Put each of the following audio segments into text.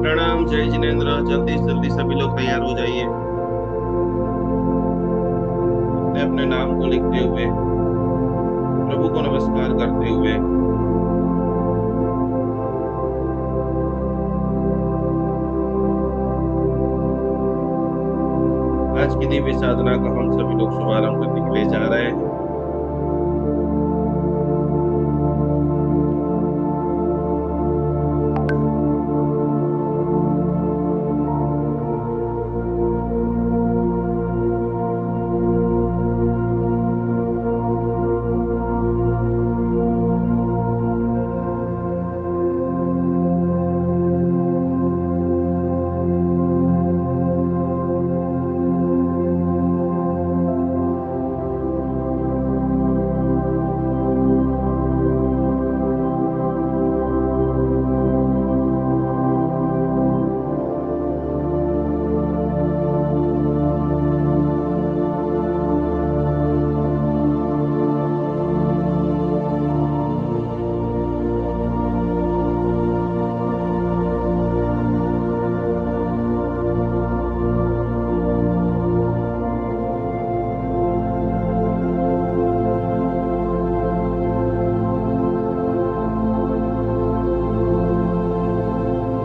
प्रणाम। जय जिनेन्द्र। जल्दी से जल्दी सभी लोग तैयार हो जाइए, अपने अपने नाम को लिखते हुए, प्रभु को नमस्कार करते हुए। आज की दिव्य साधना का हम सभी लोग शुभारंभ करने के लिए जा रहे हैं।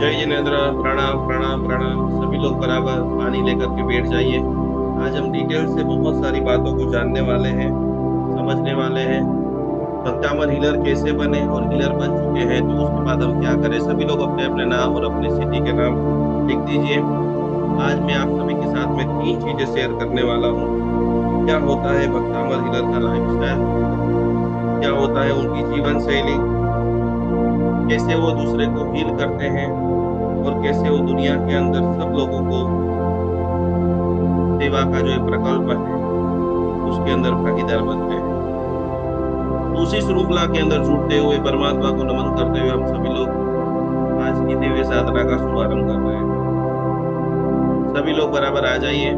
जय जिनेन्द्र। प्रणाम प्रणाम प्रणाम। सभी लोग बराबर पानी लेकर के बैठ जाइए। आज हम डिटेल से बहुत सारी बातों को जानने वाले हैं, समझने वाले हैं। भक्तामर हीलर कैसे बने और हीलर बन चुके हैं तो उसके बाद हम क्या करें। सभी लोग अपने अपने नाम और अपने सिटी के नाम लिख दीजिए। आज मैं आप सभी के साथ में 3 चीजें शेयर करने वाला हूँ। क्या होता है भक्तामर हीलर का लाइफस्टाइल, क्या होता है उनकी जीवन शैली, कैसे वो दूसरे को हील करते हैं और कैसे वो दुनिया के अंदर सब लोगों को सेवा का जो एक प्रकल्प है उसके अंदर भागीदार बनते हैं। तो उसी श्रृंखला के अंदर जुड़ते हुए परमात्मा को नमन करते हुए हम सभी लोग आज की दिव्य साधना का शुभारंभ कर रहे हैं। सभी लोग बराबर आ जाइए।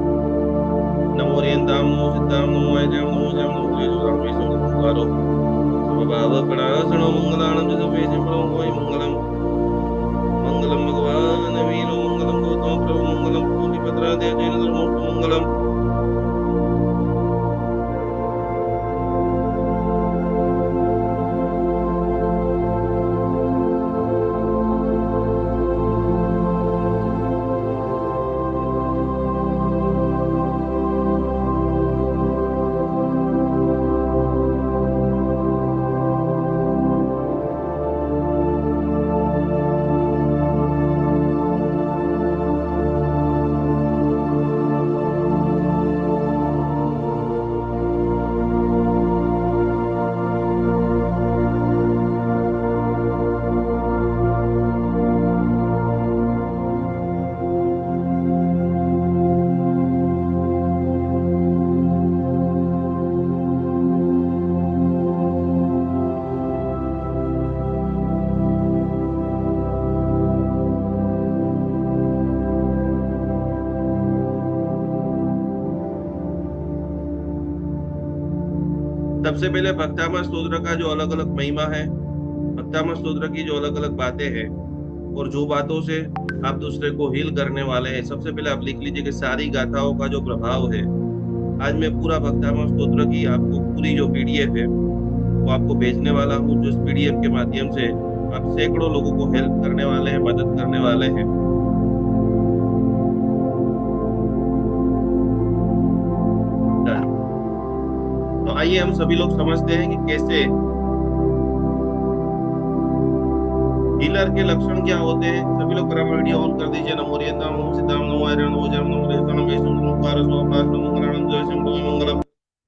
नमो रियंताम नमो सिद्धाम नमो अजयम नमो जयम नमो जयसुराम विष्णु स्वभाव प्रणासनो मंगलाणं जसवे जपणं वै मंगलम मंगलम भगवान वीरो मंगलम गौतम प्रभु मंगलम भूतिभद्रादय जैन धर्मोस्तु मंगलम। सबसे पहले भक्तामर स्तोत्र का जो अलग अलग महिमा है, भक्तामर स्तोत्र की जो अलग अलग बातें हैं और जो बातों से आप दूसरे को हील करने वाले हैं, सबसे पहले आप लिख लीजिए कि सारी गाथाओं का जो प्रभाव है। आज मैं पूरा भक्तामर स्तोत्र की आपको पूरी जो पीडीएफ है वो आपको भेजने वाला हूँ, जो इस पीडीएफ के माध्यम से आप सैकड़ों लोगों को हेल्प करने वाले हैं, मदद करने वाले हैं। तो आइए हम सभी लोग समझते हैं कि कैसे हीलर के लक्षण क्या होते हैं। सभी लोग कृपया वीडियो ऑन कर दीजिए। नमो रियताम नमो सीताम नमो आयरन नमो जयम नमो रेताम वैष्णव नमो कारस नमो पास नमो मंगलाम जय सिंह मंगलम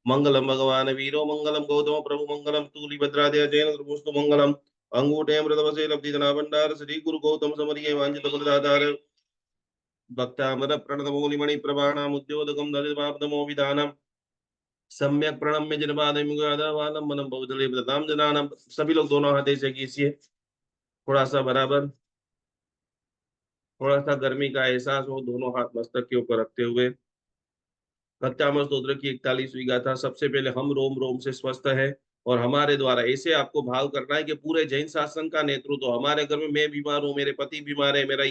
मंगलम भगवान वीरो मंगलम गौतम प्रभु मंगलम तूली भद्रादय जैन द्रमुस्तु मंगलम अंगूठे अमृतवसे लब्धिधना भंडार श्री गुरु गौतम समरिये वांछित फलदातार भक्तामर प्रणतमौलिमणि प्रभाणाम उद्योदकम दलितमापदमो विधानम सम्यक प्रणम्य जिनपादमिवालंबनम बहुदलीय प्रताम जनानम। सभी लोग दोनों हाथ ऐसे कीजिए, थोड़ा सा बराबर, थोड़ा सा गर्मी का एहसास हो, दोनों हाथ मस्तक के ऊपर रखते हुए। भक्तामर स्तोत्र की 41वीं गाथा। सबसे पहले हम रोम रोम से स्वस्थ है और हमारे द्वारा ऐसे आपको भाव करना है कि पूरे जैन शासन का नेतृत्व, हमारे घर में मैं बीमार हूँ, मेरे पति बीमार है, मेरा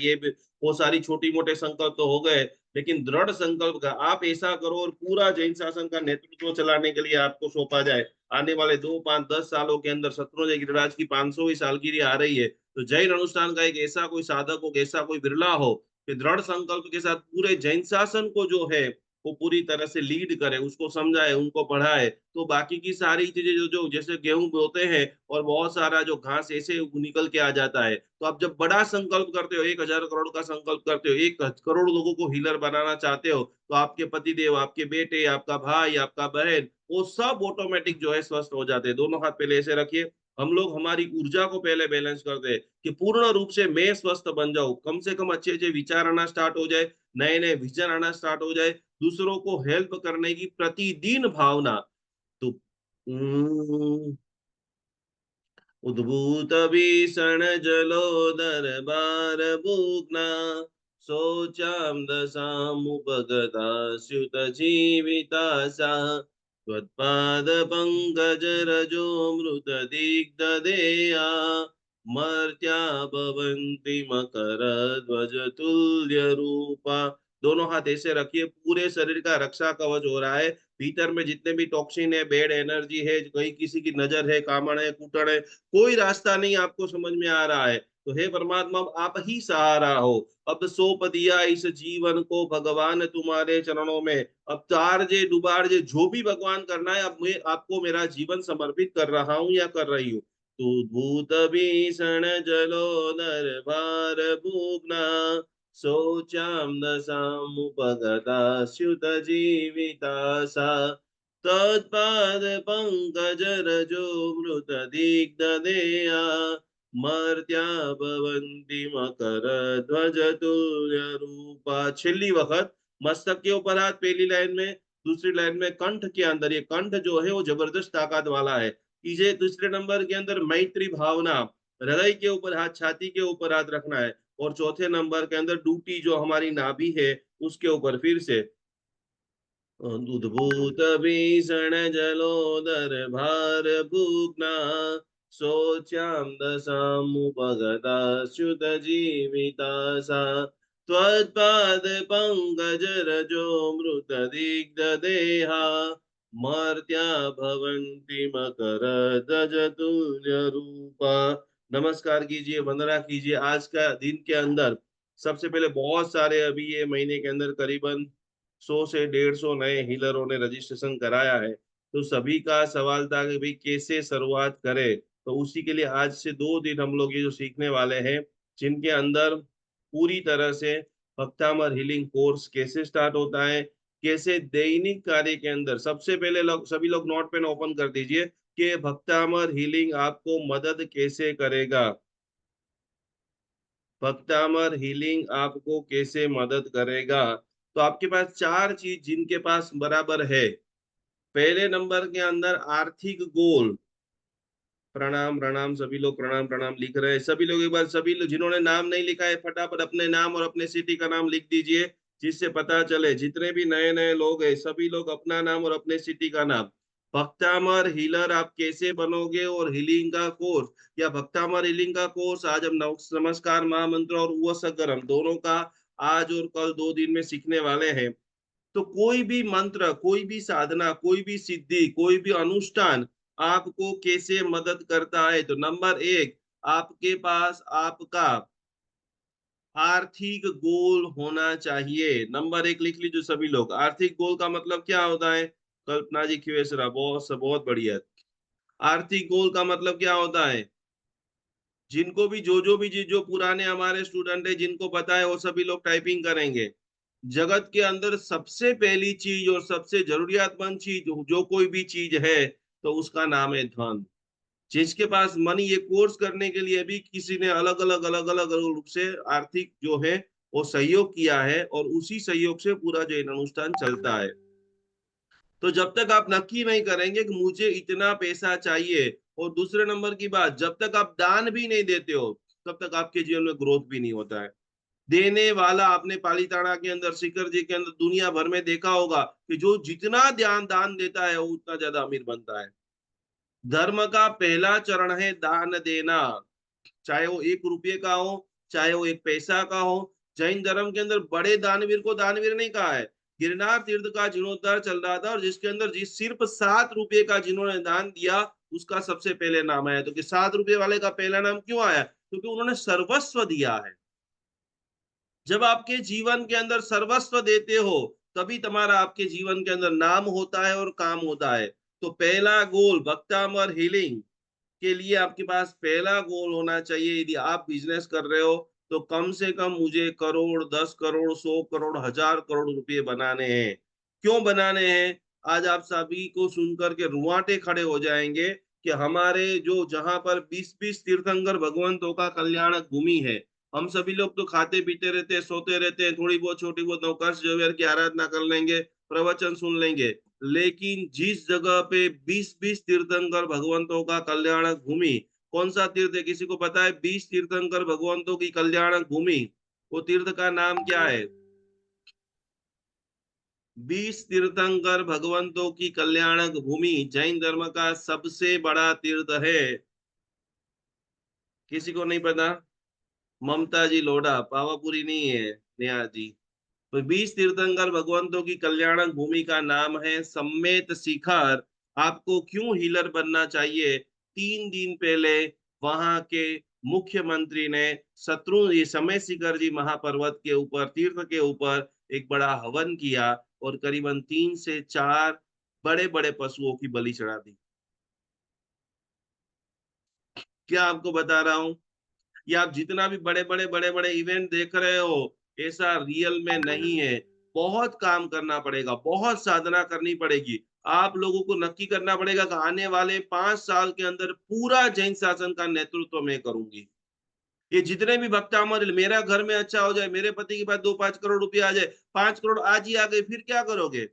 वो सारी छोटी मोटे संकल्प तो हो गए, लेकिन दृढ़ संकल्प का आप ऐसा करो और पूरा जैन शासन का नेतृत्व चलाने के लिए आपको सौंपा जाए। आने वाले 2 5 10 सालों के अंदर शत्रुंजय गिरिराज की 500वीं सालगिरह आ रही है, तो जैन अनुष्ठान का एक ऐसा कोई साधक हो, ऐसा कोई बिरला हो कि दृढ़ संकल्प के साथ पूरे जैन शासन को जो है वो पूरी तरह से लीड करे, उसको समझाए, उनको पढ़ाए, तो बाकी की सारी चीजें जो जो जैसे गेहूं बोते हैं और बहुत सारा जो घास ऐसे निकल के आ जाता है, तो आप जब बड़ा संकल्प करते हो, 1,000 करोड़ का संकल्प करते हो, 1 करोड़ लोगों को हीलर बनाना चाहते हो, तो आपके पतिदेव, आपके बेटे, आपका भाई, आपका बहन, वो सब ऑटोमेटिक जो है स्वस्थ हो जाते हैं। दोनों हाथ पहले ऐसे रखिए। हम लोग हमारी ऊर्जा को पहले बैलेंस करते हैं कि पूर्ण रूप से मैं स्वस्थ बन जाऊं, कम से कम अच्छे अच्छे विचार आना स्टार्ट हो जाए, नए नए विजन आना स्टार्ट हो जाए, दूसरों को हेल्प करने की प्रतिदिन भावना। तो उद्भूत भीषण जलोदर बार भूग्ना शोचाम दशामुपगता स्युत जीविता सा त्वत्पाद पंकज रजो मृत दिग्धदेया मर्त्या भवन्ति मकर ध्वज तुल्य रूपा। दोनों हाथ ऐसे रखिए, पूरे शरीर का रक्षा कवच हो रहा है। भीतर में जितने भी टॉक्सिन है, बैड एनर्जी है, कहीं किसी की नजर है, कामण है, कुटण है, कोई रास्ता नहीं आपको समझ में आ रहा है, तो हे परमात्मा अब आप ही सहारा हो। अब सौंप दिया इस जीवन को भगवान तुम्हारे चरणों में। अब तारजे डुबारजे जो भी भगवान करना है, अब मैं आपको मेरा जीवन समर्पित कर रहा हूँ या कर रही हूँ। तू भूत भीषण जलोदर भार भूग्ना शोचाम दशामुपगता स्युत जीविता सा तत्पाद पंकज रजो मृत दिग्धदेया मर्त्या भवन्ति मकर ध्वज तुल्य रूपा। छेली वक्त मस्तक के ऊपर हाथ पहली लाइन में, दूसरी लाइन में कंठ के अंदर, ये कंठ जो है वो जबरदस्त ताकत वाला है। इसे दूसरे नंबर के अंदर मैत्री भावना, हृदय के ऊपर हाथ, छाती के ऊपर हाथ रखना है, और चौथे नंबर के अंदर डूटी जो हमारी नाभि है उसके ऊपर फिर से उद्भूत भीषण जलोदर भार भूग्ना शोच्याम दशामुपगता स्युत जीविता सा त्वत्पाद पंकज रजो मृत दिग्ध देहा मर्त्या भवन्ति मकर ध्वज तुल्य रूपा। नमस्कार कीजिए, वंदना कीजिए। आज का दिन के अंदर सबसे पहले बहुत सारे, अभी ये महीने के अंदर करीबन 100 से 150 नए हीलरों ने रजिस्ट्रेशन कराया है। तो सभी का सवाल था कि भाई कैसे शुरुआत करें, तो उसी के लिए आज से 2 दिन हम लोग ये जो सीखने वाले हैं, जिनके अंदर पूरी तरह से भक्तामर हीलिंग कोर्स कैसे स्टार्ट होता है, कैसे दैनिक कार्य के अंदर, सबसे पहले सभी लोग नोट पेन ओपन कर दीजिए कि भक्तामर हीलिंग आपको मदद कैसे करेगा। भक्तामर हीलिंग आपको कैसे मदद करेगा। तो आपके पास 4 चीज जिनके पास बराबर है। पहले नंबर के अंदर आर्थिक गोल। प्रणाम प्रणाम, सभी लोग प्रणाम प्रणाम लिख रहे हैं। सभी लोग एक बार, सभी लोग जिन्होंने नाम नहीं लिखा है फटाफट अपने नाम और अपने सिटी का नाम लिख दीजिए, जिससे पता चले। जितने भी नए नए लोग हैं सभी लोग अपना नाम और अपने सिटी का नाम। भक्तामर हीलर आप कैसे बनोगे और हीलिंग का कोर्स, या भक्तामर हीलिंग का कोर्स आज हम नमस्कार महामंत्र और उपसर्गम दोनों का आज और कल 2 दिन में सीखने वाले हैं। तो कोई भी मंत्र, कोई भी साधना, कोई भी सिद्धि, कोई भी अनुष्ठान आपको कैसे मदद करता है, तो नंबर एक, आपके पास आपका आर्थिक गोल होना चाहिए। नंबर एक लिख लीजिए सभी लोग। आर्थिक गोल का मतलब क्या होता है? कल्पना जी खिवेसरा, बहुत बहुत बढ़िया। आर्थिक गोल का मतलब क्या होता है? जिनको भी जो भी चीज, जो पुराने हमारे स्टूडेंट है जिनको पता है वो सभी लोग टाइपिंग करेंगे। जगत के अंदर सबसे पहली चीज और सबसे जरूरियातमंद चीज जो कोई भी चीज है, तो उसका नाम है धन। जिसके पास मनी, ये कोर्स करने के लिए भी किसी ने अलग अलग रूप से आर्थिक जो है वो सहयोग किया है, और उसी सहयोग से पूरा जैन अनुष्ठान चलता है। तो जब तक आप नक्की नहीं करेंगे कि मुझे इतना पैसा चाहिए, और दूसरे नंबर की बात, जब तक आप दान भी नहीं देते हो, तब तक आपके जीवन में ग्रोथ भी नहीं होता है। देने वाला, आपने पालीताना के अंदर, शिखर जी के अंदर, दुनिया भर में देखा होगा कि जो जितना ध्यान दान देता है वो उतना ज्यादा अमीर बनता है। धर्म का पहला चरण है दान देना, चाहे वो 1 रुपये का हो, चाहे वो 1 पैसा का हो। जैन धर्म के अंदर बड़े दानवीर को दानवीर नहीं कहा है। गिरनार तीर्थ का जीर्णोद्धार चल रहा था, और जिसके अंदर जिस सिर्फ 7 रुपये का जिन्होंने दान दिया, उसका सबसे पहले नाम आया। तो कि 7 रुपये वाले का पहला नाम क्यों आया? क्योंकि उन्होंने सर्वस्व दिया है। जब आपके जीवन के अंदर सर्वस्व देते हो, तभी तुम्हारा आपके जीवन के अंदर नाम होता है और काम होता है। तो पहला गोल भक्तामर हीलिंग के लिए आपके पास पहला गोल होना चाहिए। यदि आप बिजनेस कर रहे हो, तो कम से कम मुझे करोड़, 10 करोड़, 100 करोड़, 1000 करोड़ रुपए बनाने हैं। क्यों बनाने हैं? आज आप सभी को सुनकर के रुआंटे खड़े हो जाएंगे कि हमारे जो जहां पर 20-20 तीर्थंकर भगवंतों का कल्याण भूमि है, हम सभी लोग तो खाते पीते रहते हैं, सोते रहते हैं, थोड़ी बहुत छोटी बहुत नौकर्स जवेर की आराधना कर लेंगे, प्रवचन सुन लेंगे। लेकिन जिस जगह पे 20-20 तीर्थंकर भगवंतों का कल्याण भूमि, कौन सा तीर्थ है किसी को पता है? 20 तीर्थंकर भगवंतों की कल्याण भूमि, वो तीर्थ का नाम क्या है? 20 तीर्थंकर भगवंतों की कल्याणक भूमि जैन धर्म का सबसे बड़ा तीर्थ है। किसी को नहीं पता? ममता जी लोढ़ा, पावापुरी नहीं है नेहा जी। तो 20 तीर्थंकर भगवंतों की कल्याणक भूमि का नाम है सम्मेत शिखर। आपको क्यों हीलर बनना चाहिए? 3 दिन पहले वहां के मुख्यमंत्री ने शत्रु ये समय शिखर जी महापर्वत के ऊपर, तीर्थ के ऊपर एक बड़ा हवन किया, और करीबन 3 से 4 बड़े बड़े पशुओं की बलि चढ़ा दी। क्या आपको बता रहा हूँ? या आप जितना भी बड़े बड़े इवेंट देख रहे हो, ऐसा रियल में नहीं है। बहुत काम करना पड़ेगा, बहुत साधना करनी पड़ेगी। आप लोगों को नक्की करना पड़ेगा कि आने वाले 5 साल के अंदर पूरा जैन शासन का नेतृत्व मैं करूंगी। ये जितने भी भक्त हमारे, मेरा घर में अच्छा हो जाए, मेरे पति के पास 2-5 करोड़ रुपए आ जाए, 5 करोड़ आज ही आ गए, फिर क्या करोगे?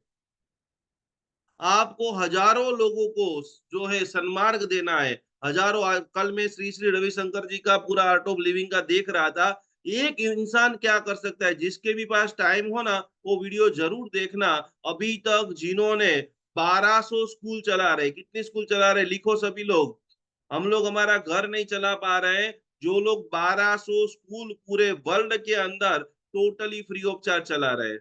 आपको हजारों लोगों को जो है सन्मार्ग देना है। हजारों, कल मैं श्री श्री रविशंकर जी का पूरा आर्ट ऑफ लिविंग का देख रहा था। एक इंसान क्या कर सकता है? जिसके भी पास टाइम हो ना, वो वीडियो जरूर देखना। अभी तक जिन्होंने 1200 स्कूल चला रहे, कितने स्कूल चला रहे लिखो सभी लोग। हम लोग हमारा घर नहीं चला पा रहे हैं, जो लोग 1200 स्कूल पूरे वर्ल्ड के अंदर टोटली फ्री ऑफ चार्ज चला रहे हैं।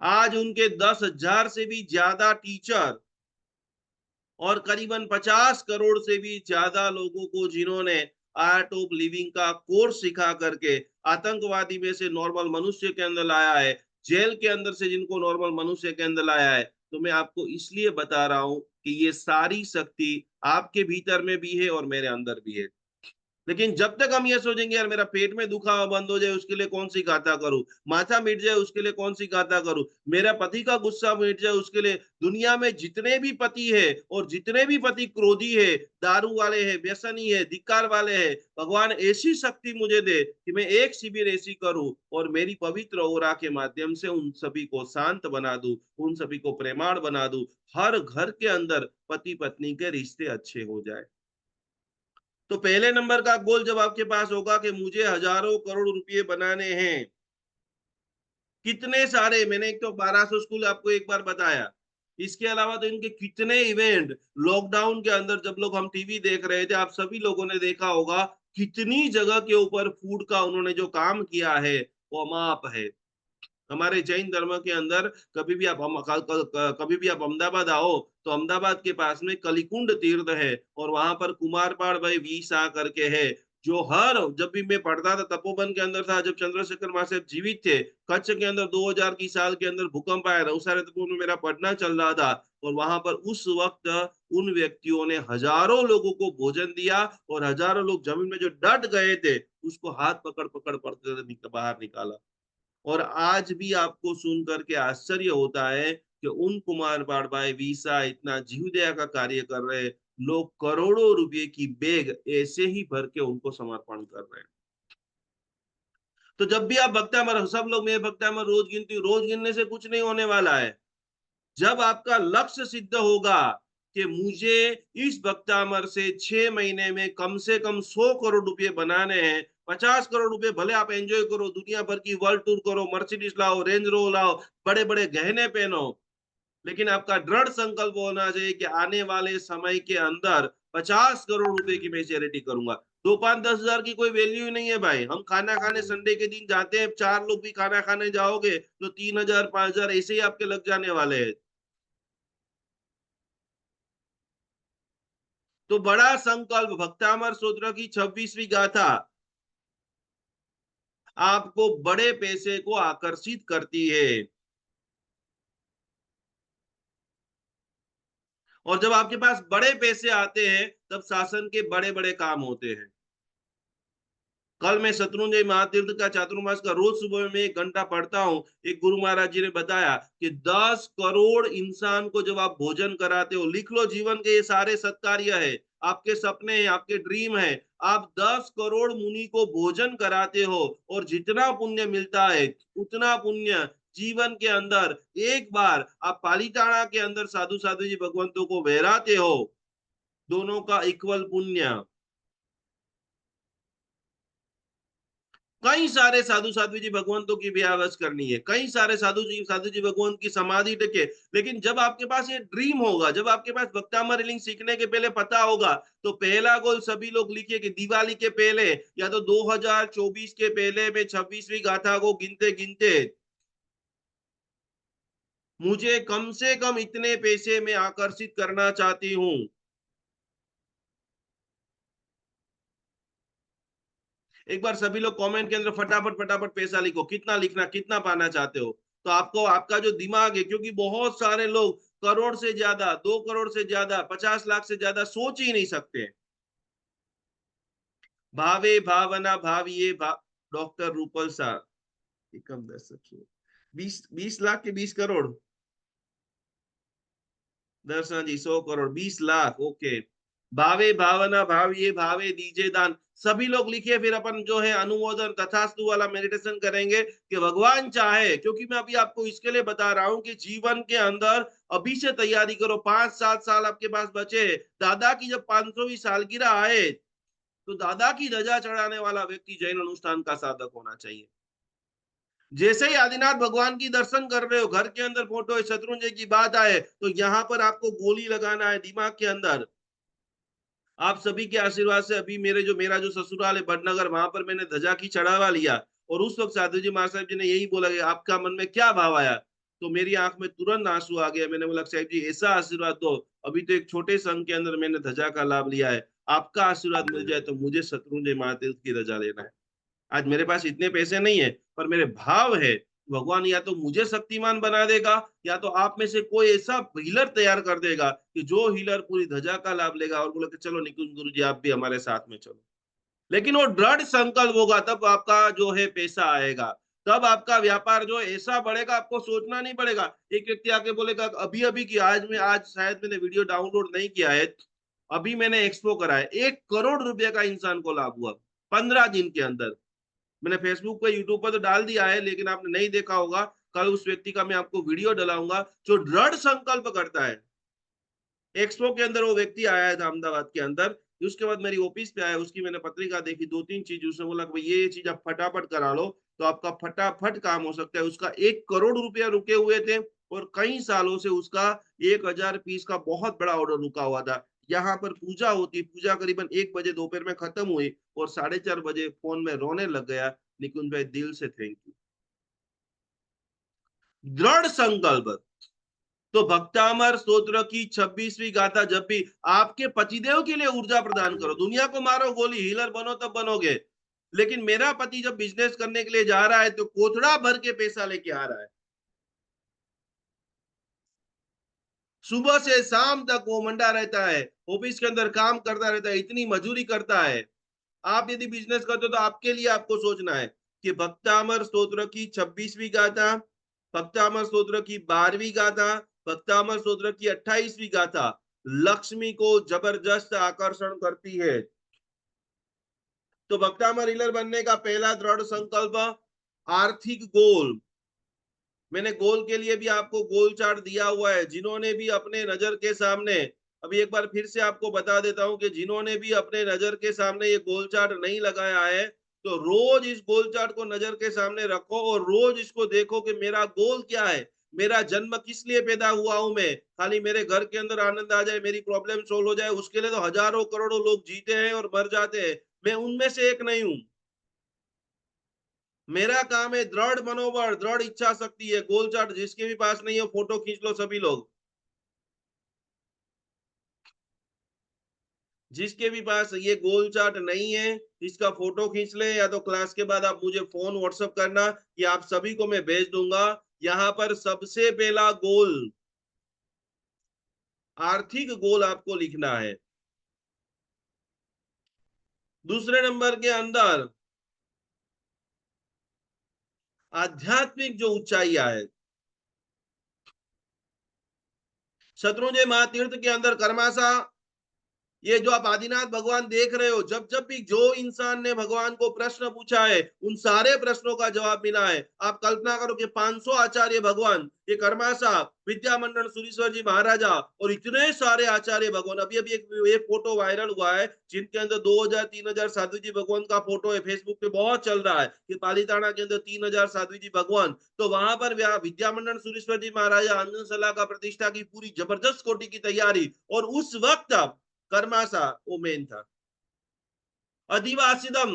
आज उनके 10,000 से भी ज्यादा टीचर, और करीबन 50 करोड़ से भी ज्यादा लोगों को जिन्होंने आर्ट ऑफ लिविंग का कोर्स सिखा करके आतंकवादी में से नॉर्मल मनुष्य के अंदर लाया है, जेल के अंदर से जिनको नॉर्मल मनुष्य के अंदर लाया है। तो मैं आपको इसलिए बता रहा हूं कि ये सारी शक्ति आपके भीतर में भी है और मेरे अंदर भी है। लेकिन जब तक हम ये सोचेंगे यार मेरा पेट में दुखावा बंद हो जाए उसके लिए कौन सी गाथा करूं, माथा मिट जाए उसके लिए कौन सी गाथा करूं, मेरा पति का गुस्सा मिट जाए उसके लिए, दुनिया में जितने भी पति है और जितने भी पति क्रोधी है, दारू वाले हैं, व्यसनी है, धिक्कार वाले हैं, भगवान ऐसी शक्ति मुझे दे कि मैं एक शिविर ऐसी करूं और मेरी पवित्र ओरा के माध्यम से उन सभी को शांत बना दूं, उन सभी को प्रेमाण बना दूं, हर घर के अंदर पति पत्नी के रिश्ते अच्छे हो जाए। तो पहले नंबर का गोल जब आपके पास होगा कि मुझे हजारों करोड़ रुपए बनाने हैं, कितने सारे, मैंने एक तो 1200 स्कूल आपको एक बार बताया, इसके अलावा तो इनके कितने इवेंट लॉकडाउन के अंदर, जब लोग हम टीवी देख रहे थे, आप सभी लोगों ने देखा होगा कितनी जगह के ऊपर फूड का उन्होंने जो काम किया है वो अमाप है। हमारे जैन धर्म के अंदर कभी भी आप अहमदाबाद आओ तो अहमदाबाद के पास में कलिकुंड तीर्थ है और वहां पर कुमारपाड़ भाई वीसा करके है, जो हर जब भी मैं पढ़ता था तपोवन के अंदर था, जब चंद्रशेखर महाशय जीवित थे, कच्छ के अंदर 2000 की साल के अंदर भूकंप आया था, उस सारे तपोवन में मेरा पढ़ना चल रहा था और वहां पर उस वक्त उन व्यक्तियों ने हजारों लोगों को भोजन दिया और हजारों लोग जमीन में जो डट गए थे उसको हाथ पकड़ पकड़ पकड़ बाहर निकाला। और आज भी आपको सुन करके आश्चर्य होता है कि उन कुमार बाड़भाई वीसा इतना जीवदया का कार्य कर रहे, लोग करोड़ों रुपए की बैग ऐसे ही भर के उनको समर्पण कर रहे हैं। तो जब भी आप भक्तामर, सब लोग मैं भक्तामर रोज गिनती हूँ, रोज गिनने से कुछ नहीं होने वाला है। जब आपका लक्ष्य सिद्ध होगा कि मुझे इस भक्तामर से 6 महीने में कम से कम 100 करोड़ रुपए बनाने हैं, 50 करोड़ रुपए भले आप एंजॉय करो, दुनिया भर की वर्ल्ड टूर करो, मर्सिडीज लाओ, रेंज रोवर लाओ, बड़े बड़े गहने पहनो, लेकिन आपका दृढ़ संकल्प होना चाहिए कि आने वाले समय के अंदर 50 करोड़ रुपए की मैं चैरिटी करूंगा। 2 5 10 हजार की कोई वैल्यू ही नहीं है भाई। हम खाना खाने संडे के दिन जाते हैं, 4 लोग भी खाना खाने जाओगे तो 3 हजार 5 हजार ऐसे ही आपके लग जाने वाले हैं। तो बड़ा संकल्प, भक्तामर स्तोत्र की 26वीं गाथा आपको बड़े पैसे को आकर्षित करती है। और जब आपके पास बड़े पैसे आते हैं तब शासन के बड़े बड़े काम होते हैं। कल मैं शत्रुंजय महातीर्थ का चातुर्मास का रोज सुबह में 1 घंटा पढ़ता हूँ। एक गुरु महाराज जी ने बताया कि 10 करोड़ इंसान को जब आप भोजन कराते हो, लिख लो जीवन के ये सारे सत्कार्य है, आपके सपने हैं, आपके ड्रीम है, आप 10 करोड़ मुनि को भोजन कराते हो और जितना पुण्य मिलता है उतना पुण्य जीवन के अंदर एक बार आप पालीताना के अंदर साधु साधु जी भगवंतों को बहराते हो, दोनों का इक्वल पुण्य। कई सारे साधु साध्वी जी भगवंतों की भी आवाज करनी है, कई सारे साधु जी भगवंत की समाधि टेके। लेकिन जब आपके पास ये ड्रीम होगा, जब आपके पास भक्तामर रीडिंग सीखने के पहले पता होगा, तो पहला गोल सभी लोग लिखिए कि दिवाली के पहले या तो 2024 के पहले में 26वीं गाथा को गिनते गिनते मुझे कम से कम इतने पैसे में आकर्षित करना चाहती हूँ। एक बार सभी लोग कमेंट के अंदर फटाफट फटाफट पैसा लिखो, कितना लिखना, कितना पाना चाहते हो। तो आपको आपका जो दिमाग है, क्योंकि बहुत सारे लोग करोड़ से ज्यादा, 2 करोड़ से ज्यादा, 50 लाख से ज्यादा सोच ही नहीं सकते। भावे भावना भाविये डॉक्टर रूपल सार एकम दर्शक 20 20 लाख के 20 करोड़, दर्शन जी 100 करोड़, 20 लाख, ओके। भावे भावना भाविये भावे दीजे दान, सभी लोग लिखिए, फिर अपन जो है अनुमोदन तथास्तु वाला मेडिटेशन करेंगे कि भगवान चाहे, क्योंकि मैं अभी आपको इसके लिए बता रहा हूं कि जीवन के अंदर अभी से तैयारी करो। 5 7 साल आपके पास बचे, दादा की जब 500वीं सालगिरह आए तो दादा की ध्वजा चढ़ाने वाला व्यक्ति जैन अनुष्ठान का साधक होना चाहिए। जैसे ही आदिनाथ भगवान की दर्शन कर रहे हो, घर के अंदर फोटो शत्रुंजय की बात आए तो यहाँ पर आपको गोली लगाना है दिमाग के अंदर। आप सभी के आशीर्वाद से अभी मेरा जो ससुराल है बड़नगर, वहां पर मैंने ध्वजा की चढ़ावा लिया और उस वक्त साधु जी महाराज जी ने यही बोला कि आपका मन में क्या भाव आया। तो मेरी आंख में तुरंत आंसू आ गया। मैंने बोला साहब जी ऐसा आशीर्वाद दो, अभी तो एक छोटे संघ के अंदर मैंने ध्वजा का लाभ लिया है, आपका आशीर्वाद मिल जाए तो मुझे शत्रुंजय महातीर्थ की ध्वजा लेना है। आज मेरे पास इतने पैसे नहीं है पर मेरे भाव है, भगवान या तो मुझे शक्तिमान बना देगा या तो आप में से कोई ऐसा हीलर तैयार कर देगा कि जो हीलर पूरी ध्वजा का लाभ लेगा और बोले कि चलो निकुंज गुरु जी आप भी हमारे साथ में चलो। लेकिन वो दृढ़ संकल्प होगा तब आपका जो है पैसा आएगा, तब आपका व्यापार जो ऐसा बढ़ेगा, आपको सोचना नहीं पड़ेगा। एक व्यक्ति आके बोलेगा अभी अभी की, आज शायद मैंने वीडियो डाउनलोड नहीं किया है, अभी मैंने एक्सपो करा है, 1 करोड़ रुपए का इंसान को लाभ हुआ 15 दिन के अंदर। मैंने फेसबुक पे यूट्यूब पर तो डाल दिया है, लेकिन आपने नहीं देखा होगा। कल उस व्यक्ति का मैं आपको वीडियो डलाऊंगा जो दृढ़ संकल्प करता है। एक्सपो के अंदर वो व्यक्ति आया था अहमदाबाद के अंदर, उसके बाद मेरी ऑफिस पे आया, उसकी मैंने पत्रिका देखी, 2 3 चीज उसने बोला कि भाई ये चीज आप फटाफट करा लो तो आपका फटाफट काम हो सकता है। उसका 1 करोड़ रुपया रुके हुए थे, और कई सालों से उसका 1000 पीस का बहुत बड़ा ऑर्डर रुका हुआ था। यहाँ पर पूजा होती, पूजा करीबन 1 बजे दोपहर में खत्म हुई और 4:30 बजे फ़ोन में रोने लग गया। निकुंज भाई दिल से थैंक यू। दृढ़ संकल्प। तो भक्तामर स्तोत्र की 26वीं गाथा जब भी आपके पतिदेव के लिए ऊर्जा प्रदान करो। दुनिया को मारो गोली, हीलर बनो तब बनोगे। लेकिन मेरा पति जब बिजनेस करने के लिए जा रहा है तो कोथड़ा भर के पैसा लेके आ रहा है। सुबह से शाम तक वो मंडा रहता है, ऑफिस के अंदर काम करता रहता है, इतनी मजूरी करता है। आप यदि बिजनेस करते हो तो आपके लिए आपको सोचना है कि भक्तामर स्तोत्र की 26वीं गाथा, भक्तामर स्तोत्र की 12वीं गाथा, भक्तामर स्तोत्र की 28वीं गाथा लक्ष्मी को जबरदस्त आकर्षण करती है। तो भक्तामर हीलर बनने का पहला दृढ़ संकल्प, आर्थिक गोल। मैंने गोल के लिए भी आपको गोल चार्ट दिया हुआ है। जिन्होंने भी अपने नजर के सामने, अभी एक बार फिर से आपको बता देता हूं कि जिन्होंने भी अपने नजर के सामने ये गोल चार्ट नहीं लगाया है, तो रोज इस गोल चार्ट को नजर के सामने रखो और रोज इसको देखो कि मेरा गोल क्या है, मेरा जन्म किस लिए पैदा हुआ हूं मैं। खाली मेरे घर के अंदर आनंद आ जाए, मेरी प्रॉब्लम सोल्व हो जाए, उसके लिए तो हजारों करोड़ों लोग जीते हैं और मर जाते हैं। मैं उनमें से एक नहीं हूं। मेरा काम है दृढ़ मनोबल, दृढ़ इच्छा शक्ति है। गोल चार्ट जिसके भी पास नहीं है फोटो खींच लो सभी लोग। जिसके भी पास ये गोल चार्ट नहीं है इसका फोटो खींच ले, या तो क्लास के बाद आप मुझे फोन व्हाट्सएप करना कि आप सभी को मैं भेज दूंगा। यहाँ पर सबसे पहला गोल, आर्थिक गोल आपको लिखना है। दूसरे नंबर के अंदर आध्यात्मिक जो ऊंचाइयां है, शत्रुंजय महातीर्थ के अंदर कर्माशा, ये जो आप आदिनाथ भगवान देख रहे हो, जब जब भी जो इंसान ने भगवान को प्रश्न पूछा है उन सारे प्रश्नों का जवाब मिला है। आप कल्पना करो कि 500 आचार्य भगवान, ये कर्मा साहब, विद्या मंडन सुरीश्वर जी महाराजा और इतने सारे आचार्य भगवान। अभी अभी एक फोटो वायरल हुआ है जिनके अंदर 2000 3000 साधु जी भगवान का फोटो है, फेसबुक पे बहुत चल रहा है कि पालीताना के अंदर 3000 साधु जी भगवान। तो वहां पर विद्या मंडन सुरेश्वर जी महाराजा अंजनसला का प्रतिष्ठा की पूरी जबरदस्त कोटि की तैयारी, और उस वक्त कर्माशा वो मेन था। अधिवासिदम,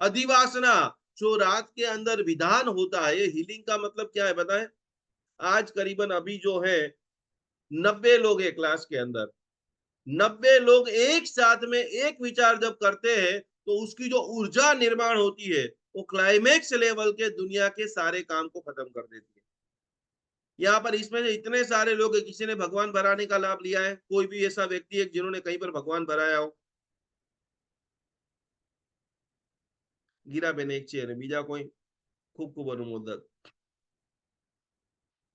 अधिवासना, जो रात के अंदर विधान होता है, हीलिंग का मतलब क्या है बताएं। आज करीबन अभी जो है 90 लोग है क्लास के अंदर। 90 लोग एक साथ में एक विचार जब करते हैं तो उसकी जो ऊर्जा निर्माण होती है वो क्लाइमेक्स लेवल के दुनिया के सारे काम को खत्म कर देती है। यहाँ पर इसमें से इतने सारे लोग है, किसी ने भगवान भराने का लाभ लिया है? कोई भी ऐसा व्यक्ति है जिन्होंने कहीं पर भगवान भराया हो? गिरा बेन एक चेयर है, बीजा कोई? खूब खूब अनुमोदक।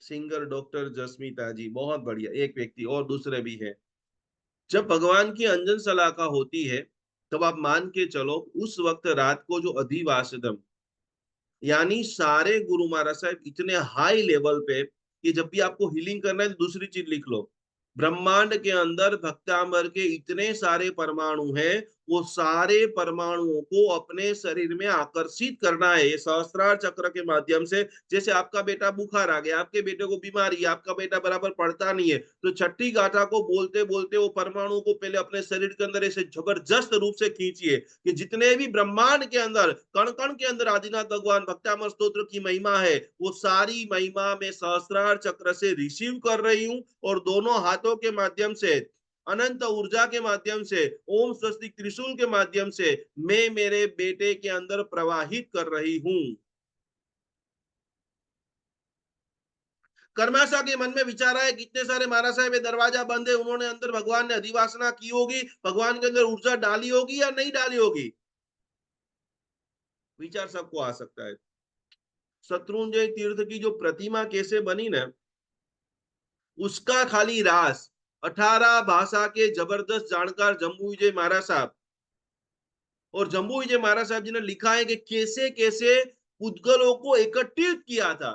सिंगर डॉक्टर जसमीता जी, बहुत बढ़िया। एक व्यक्ति और दूसरे भी है। जब भगवान की अंजन सलाखा होती है तब आप मान के चलो उस वक्त रात को जो अधिवासदम, यानी सारे गुरु महाराज साहब इतने हाई लेवल पे कि जब भी आपको हीलिंग करना है तो दूसरी चीज लिख लो, ब्रह्मांड के अंदर भक्तांबर के इतने सारे परमाणु हैं, वो सारे परमाणुओं को अपने शरीर में आकर्षित करना है ये सहस्त्रार चक्र के माध्यम से। जैसे आपका बेटा बुखार आ गया, आपके बेटे को बीमारी है, आपका बेटा बराबर पढ़ता नहीं है, तो छठी गाथा को बोलते बोलते वो परमाणु को पहले अपने शरीर के अंदर ऐसे जबरदस्त रूप से खींचिए कि जितने भी ब्रह्मांड के अंदर कण कण के अंदर आदिनाथ भगवान भक्तामर स्तोत्र की महिमा है, वो सारी महिमा में सहस्त्रार चक्र से रिसीव कर रही हूँ और दोनों हाथों के माध्यम से, अनंत ऊर्जा के माध्यम से, ओम स्वस्तिक त्रिशूल के माध्यम से मैं मेरे बेटे के अंदर प्रवाहित कर रही हूं। कर्माशा के मन में विचार आया कितने सारे महाराज साहब दरवाजा बंद है, उन्होंने अंदर भगवान ने अधिवासना की होगी, भगवान के अंदर ऊर्जा डाली होगी या नहीं डाली होगी? विचार सबको आ सकता है। शत्रुंजय तीर्थ की जो प्रतिमा कैसे बनी ना, उसका खाली रास 18 भाषा के जबरदस्त जानकार जम्बू विजय महाराज साहब, और जम्बू विजय महाराज साहब जी ने लिखा है कि कैसे कैसे पुद्गलों को एकत्रित किया था।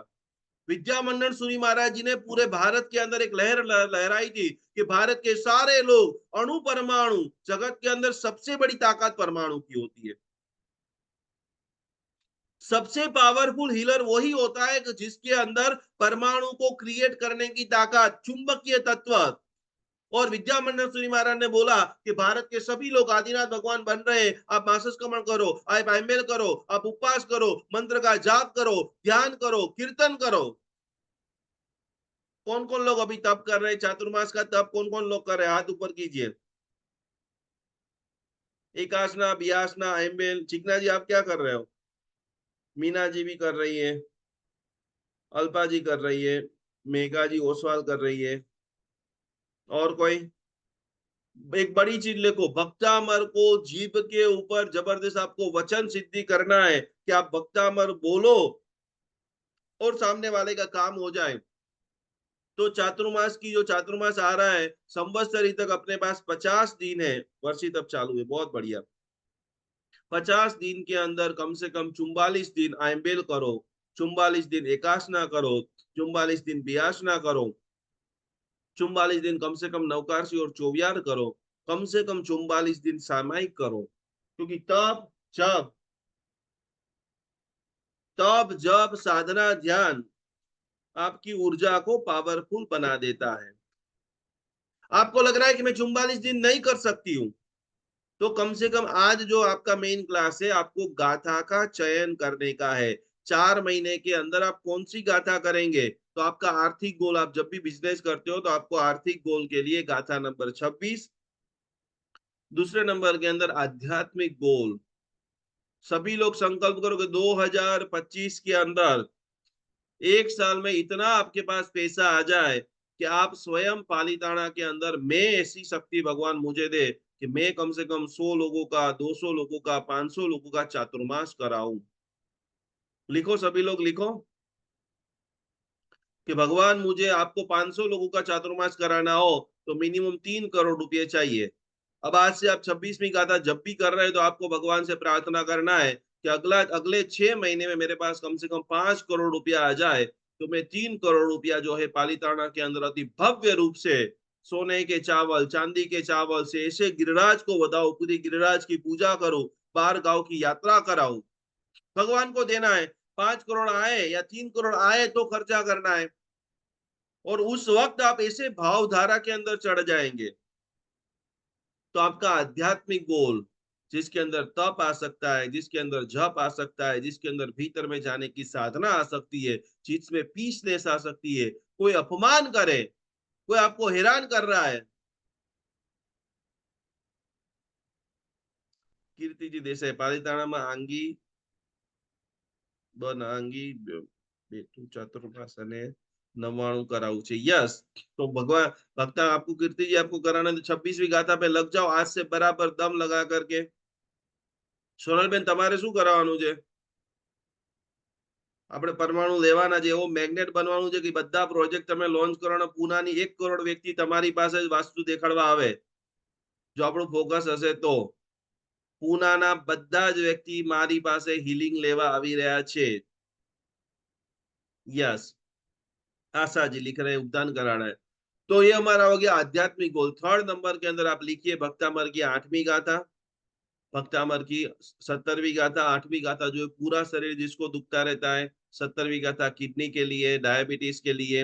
विद्या मंडन सूरी महाराज जी ने पूरे भारत के अंदर एक लहर लहराई थी कि भारत के सारे लोग अणु परमाणु, जगत के अंदर सबसे बड़ी ताकत परमाणु की होती है। सबसे पावरफुल हीलर वही होता है कि जिसके अंदर परमाणु को क्रिएट करने की ताकत, चुंबकीय तत्व। और विद्यामंडल सूरी महाराज ने बोला कि भारत के सभी लोग आदिनाथ भगवान बन रहे हैं, आप मासस्कमण करो, आप आइमेल करो, आप उपवास करो, मंत्र का जाप करो, ध्यान करो, कीर्तन करो। कौन कौन लोग अभी तप कर रहे हैं? चातुर्मास का तप कौन कौन लोग कर रहे हैं? हाथ ऊपर कीजिए। एकासना, बियासना, आइमेल। चिकना जी आप क्या कर रहे हो? मीना जी भी कर रही है, अल्पा जी कर रही है, मेघा जी ओसवाल कर रही है। और कोई? एक बड़ी चीज लिखो, भक्तामर को जीभ के ऊपर जबरदस्त आपको वचन सिद्धि करना है कि आप भक्तामर बोलो और सामने वाले का काम हो जाए। तो चातुर्मास की जो चातुर्मास आ रहा है, संवत्सरी तक अपने पास 50 दिन है। वर्षी तब चालू है, बहुत बढ़िया। 50 दिन के अंदर कम से कम 44 दिन आयम्बेल करो, 44 दिन एकासना करो, 44 दिन बियासना करो, 44 दिन कम से कम नवकारसी और चौवियार करो, कम से कम 44 दिन सामायिक करो। क्योंकि जब तब जब साधना ध्यान आपकी ऊर्जा को पावरफुल बना देता है। आपको लग रहा है कि मैं 44 दिन नहीं कर सकती हूँ, तो कम से कम आज जो आपका मेन क्लास है, आपको गाथा का चयन करने का है। 4 महीने के अंदर आप कौन सी गाथा करेंगे? तो आपका आर्थिक गोल, आप जब भी बिजनेस करते हो तो आपको आर्थिक गोल के लिए गाथा नंबर 26, दूसरे नंबर के अंदर आध्यात्मिक गोल। सभी लोग संकल्प करो कि 2025 के अंदर 1 साल में इतना आपके पास पैसा आ जाए कि आप स्वयं पालीताना के अंदर, मैं ऐसी शक्ति भगवान मुझे दे कि मैं कम से कम 100 लोगों का, 200 लोगों का, 500 लोगों का चातुर्मास कराऊं। लिखो, सभी लोग लिखो कि भगवान मुझे, आपको 500 लोगों का चातुर्मास कराना हो तो मिनिमम 3 करोड़ रुपए चाहिए। अब आज से आप 26वीं गाथा जब भी कर रहे हैं तो आपको भगवान से प्रार्थना करना है कि अगले 6 महीने में मेरे पास कम से कम 5 करोड़ रुपया आ जाए, तो मैं 3 करोड़ रुपया जो है पालीताना के अंदर अति भव्य रूप से सोने के चावल, चांदी के चावल से ऐसे गिरिराज को बताओ, पूरी गिरिराज की पूजा करो, बाहर गांव की यात्रा कराओ। भगवान को देना है। 5 करोड़ आए या 3 करोड़ आए तो खर्चा करना है। और उस वक्त आप ऐसे भावधारा के अंदर चढ़ जाएंगे तो आपका आध्यात्मिक गोल, जिसके अंदर तप आ सकता है, जिसके अंदर जप आ सकता है, जिसके अंदर भीतर में जाने की साधना आ सकती है, जिसमें पीसनेस आ सकती है, कोई अपमान करे, कोई आपको हैरान कर रहा है। કીર્તિજી દેસાઈ પાલિતાણામાં આંગી બનાંગી બેઠું ચાતુર્માસ અને 99 कराવું છે। यस, तो भगवान भक्ता आपको, कीर्ति जी आपको कराना है तो 26वीं गाथा पे लग जाओ आज से बराबर दम लगा करके। સોનલબેન તમારે શું કરાવવાનું છે? આપણે પરમાણુ લેવાના છે, એવો મેગ્નેટ બનવાનું છે કે બધા પ્રોજેક્ટ તમે લોન્ચ કરવાના, પૂનાની 1 કરોડ વ્યક્તિ તમારી પાસે જ વાસ્તુ દેખાડવા આવે, જો આપણું ફોકસ હશે તો। પૂનાના બધા જ વ્યક્તિ મારી પાસે હીલિંગ લેવા આવી રહ્યા છે। यस, आशा जी लिख रहे हैं उद्यान कराना है। तो ये हमारा हो गया आध्यात्मिक गोल। थर्ड नंबर के अंदर आप लिखिए भक्तामर की 8वीं गाथा। भक्तामर की 70वीं गाथा, 8वीं गाथा जो है पूरा शरीर जिसको दुखता रहता है, 70वीं गाथा किडनी के लिए, डायबिटीज के लिए,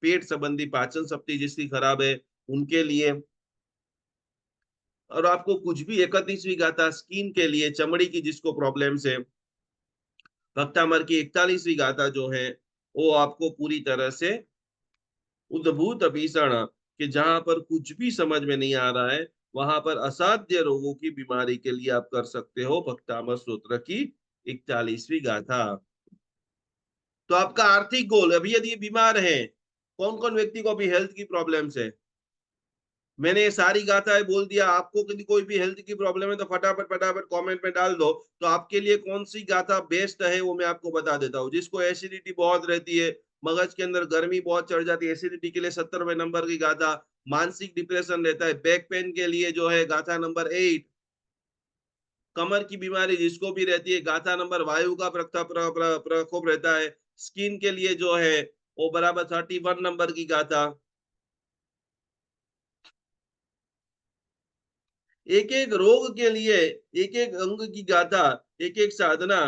पेट संबंधी पाचन शक्ति जिसकी खराब है उनके लिए। और आपको कुछ भी 31वीं गाथा स्किन के लिए, चमड़ी की जिसको प्रॉब्लम्स है। भक्तामर की 41वीं गाथा जो है वो आपको पूरी तरह से उद्भूत भीषण, कि जहां पर कुछ भी समझ में नहीं आ रहा है, वहां पर असाध्य रोगों की बीमारी के लिए आप कर सकते हो भक्तामर स्तोत्र की 41वीं गाथा। तो आपका आर्थिक गोल, अभी यदि बीमार है, कौन कौन व्यक्ति को अभी हेल्थ की प्रॉब्लम्स है, मैंने ये सारी गाथाएं बोल दिया। आपको यदि कोई भी हेल्थ की प्रॉब्लम है तो फटाफट फटाफट कमेंट में डाल दो, तो आपके लिए कौन सी गाथा बेस्ट है वो मैं आपको बता देता हूँ। जिसको एसिडिटी बहुत रहती है, मगज के अंदर गर्मी बहुत चढ़ जाती है, एसिडिटी के लिए 70वें नंबर की गाथा। मानसिक डिप्रेशन रहता है, बैक पेन के लिए जो है गाथा नंबर 8। कमर की बीमारी जिसको भी रहती है, गाथा नंबर, वायु का प्रकोप रहता है, स्किन के लिए जो है वो बराबर 31 नंबर की गाथा। एक एक रोग के लिए एक एक अंग की गाथा, एक एक साधना।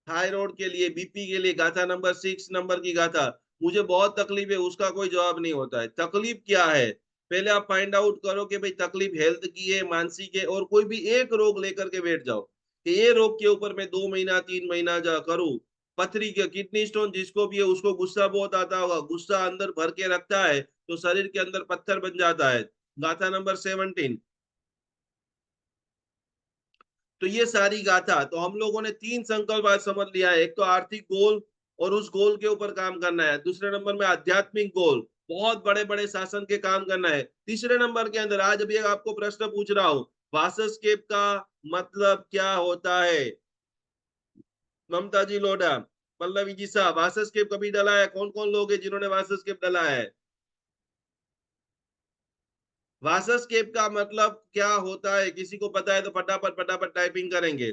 थायराइड के लिए, बीपी के लिए गाथा नंबर 6 नंबर की गाथा, मुझे बहुत तकलीफ है, उसका कोई जवाब नहीं होता है। तकलीफ क्या है? पहले आप फाइंड आउट करो कि भाई तकलीफ हेल्थ की है, मानसिक है, और कोई भी एक रोग लेकर के बैठ जाओ कि ये रोग के ऊपर मैं 2 महीना 3 महीना जा करूँ। पथरी के किडनी स्टोन जिसको भी है उसको गुस्सा बहुत आता होगा, गुस्सा अंदर भर के रखता है तो शरीर के अंदर पत्थर बन जाता है। गाथा नंबर 17। तो ये सारी गाथा, तो हम लोगों ने 3 संकल्प आज समझ लिया है। एक तो आर्थिक गोल और उस गोल के ऊपर काम करना है। दूसरे नंबर में आध्यात्मिक गोल, बहुत बड़े-बड़े शासन के काम करना है। तीसरे नंबर के अंदर आज अभी एक आपको प्रश्न पूछ रहा हूँ, वासस्केप का मतलब क्या होता है? ममता जी लोढ़ा, पल्लवी जी साहब, वासस्केप कभी डला है? कौन-कौन लोग हैं जिन्होंने वासस्केप डला है? वासस्केप का मतलब क्या होता है? किसी को पता है तो फटाफट टाइपिंग करेंगे।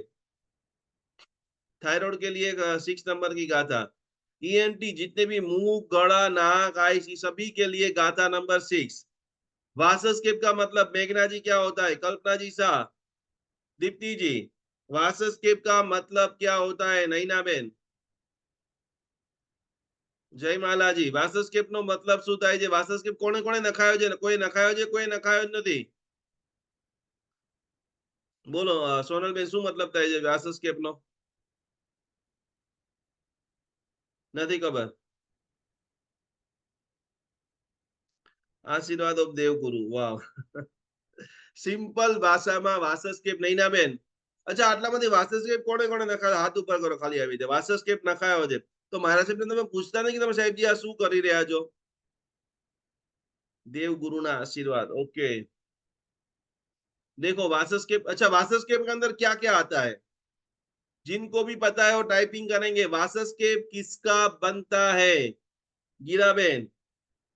थायराइड के लिए 6 नंबर की गाथा। ईएनटी जितने भी मुंह, गला, नाक, आईस, सभी के लिए गाथा नंबर 6। वासस्केप का मतलब मेघना जी क्या होता है? कल्पना जी शाह, दीप्ति जी, वासस्केप का मतलब क्या होता है? नैना बेन, જયમાલા જી, વાસસ્કેપ નો મતલબ શું થાય છે? વાસસ્કેપ કોને કોને નખાયો છે? કોઈ નખાયો છે, કોઈ નખાયો જ નથી. બોલો સોનલબેન, શું મતલબ થાય છે વાસસ્કેપ નો? નથી ખબર. આશીર્વાદ ઓફ દેવગુરુ, વાવ. સિમ્પલ ભાષામાં વાસસ્કેપ નૈનાબેન. અચ્છા, આટલામાંથી વાસસ્કેપ કોણે કોણે નખાયો? હાથ ઉપર કરો ખાલી આવી રીતે. વાસસ્કેપ નખાયો છે. તો મારા સાહેબને તમે પૂછતા નહીં કે તમે સાહેબજી આ શું કરી રહ્યા છો? देवगुरु ना आशीर्वाद, ओके। देखो वासस्केप, अच्छा वासस्केप के अंदर क्या क्या आता है? जिनको भी पता है वो टाइपिंग करेंगे। वासस्केप किसका बनता है? गीराबेन,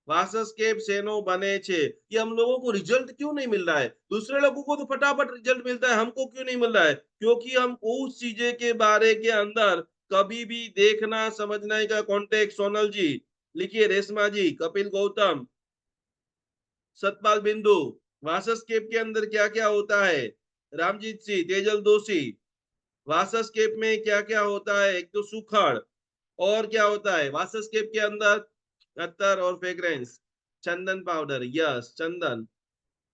वासस्केप सेनो बने छे। ये हम लोगों को रिजल्ट क्यों नहीं मिल रहा है? दूसरे लोगों को तो फटाफट रिजल्ट मिलता है, हमको क्यों नहीं मिल रहा है? क्योंकि हम उस चीजें के बारे के अंदर कभी भी देखना समझने का कॉन्टेक्स्ट। सोनल जी लिखिए, रेशमा जी, कपिल गौतम, सतपाल बिंदु, वासस्केप के अंदर क्या क्या होता है? रामजीत सिंह, तेजल दोषी, वासस्केप में क्या क्या होता है? एक तो सुखड़, और क्या होता है वासस्केप के अंदर? अत्तर और फ्रेग्रेंस, चंदन पाउडर, यस चंदन।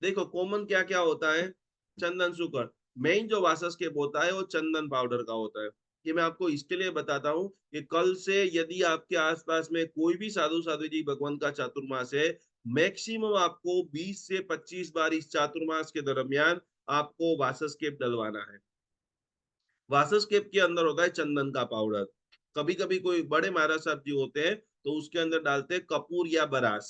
देखो कॉमन क्या क्या होता है? चंदन सुखड़। मेन जो वासस्केप होता है वो चंदन पाउडर का होता है। ये मैं आपको इसके लिए बताता हूँ कि कल से यदि आपके आसपास में कोई भी साधु साधु जी भगवान का चातुर्मास है, मैक्सिमम आपको 20 से 25 बार इस चातुर्मास के दरमियान आपको वासस्केप डलवाना है। वासस्केप के अंदर होता है चंदन का पाउडर। कभी कभी कोई बड़े महाराज साहब जी होते हैं तो उसके अंदर डालते हैं कपूर या बरास।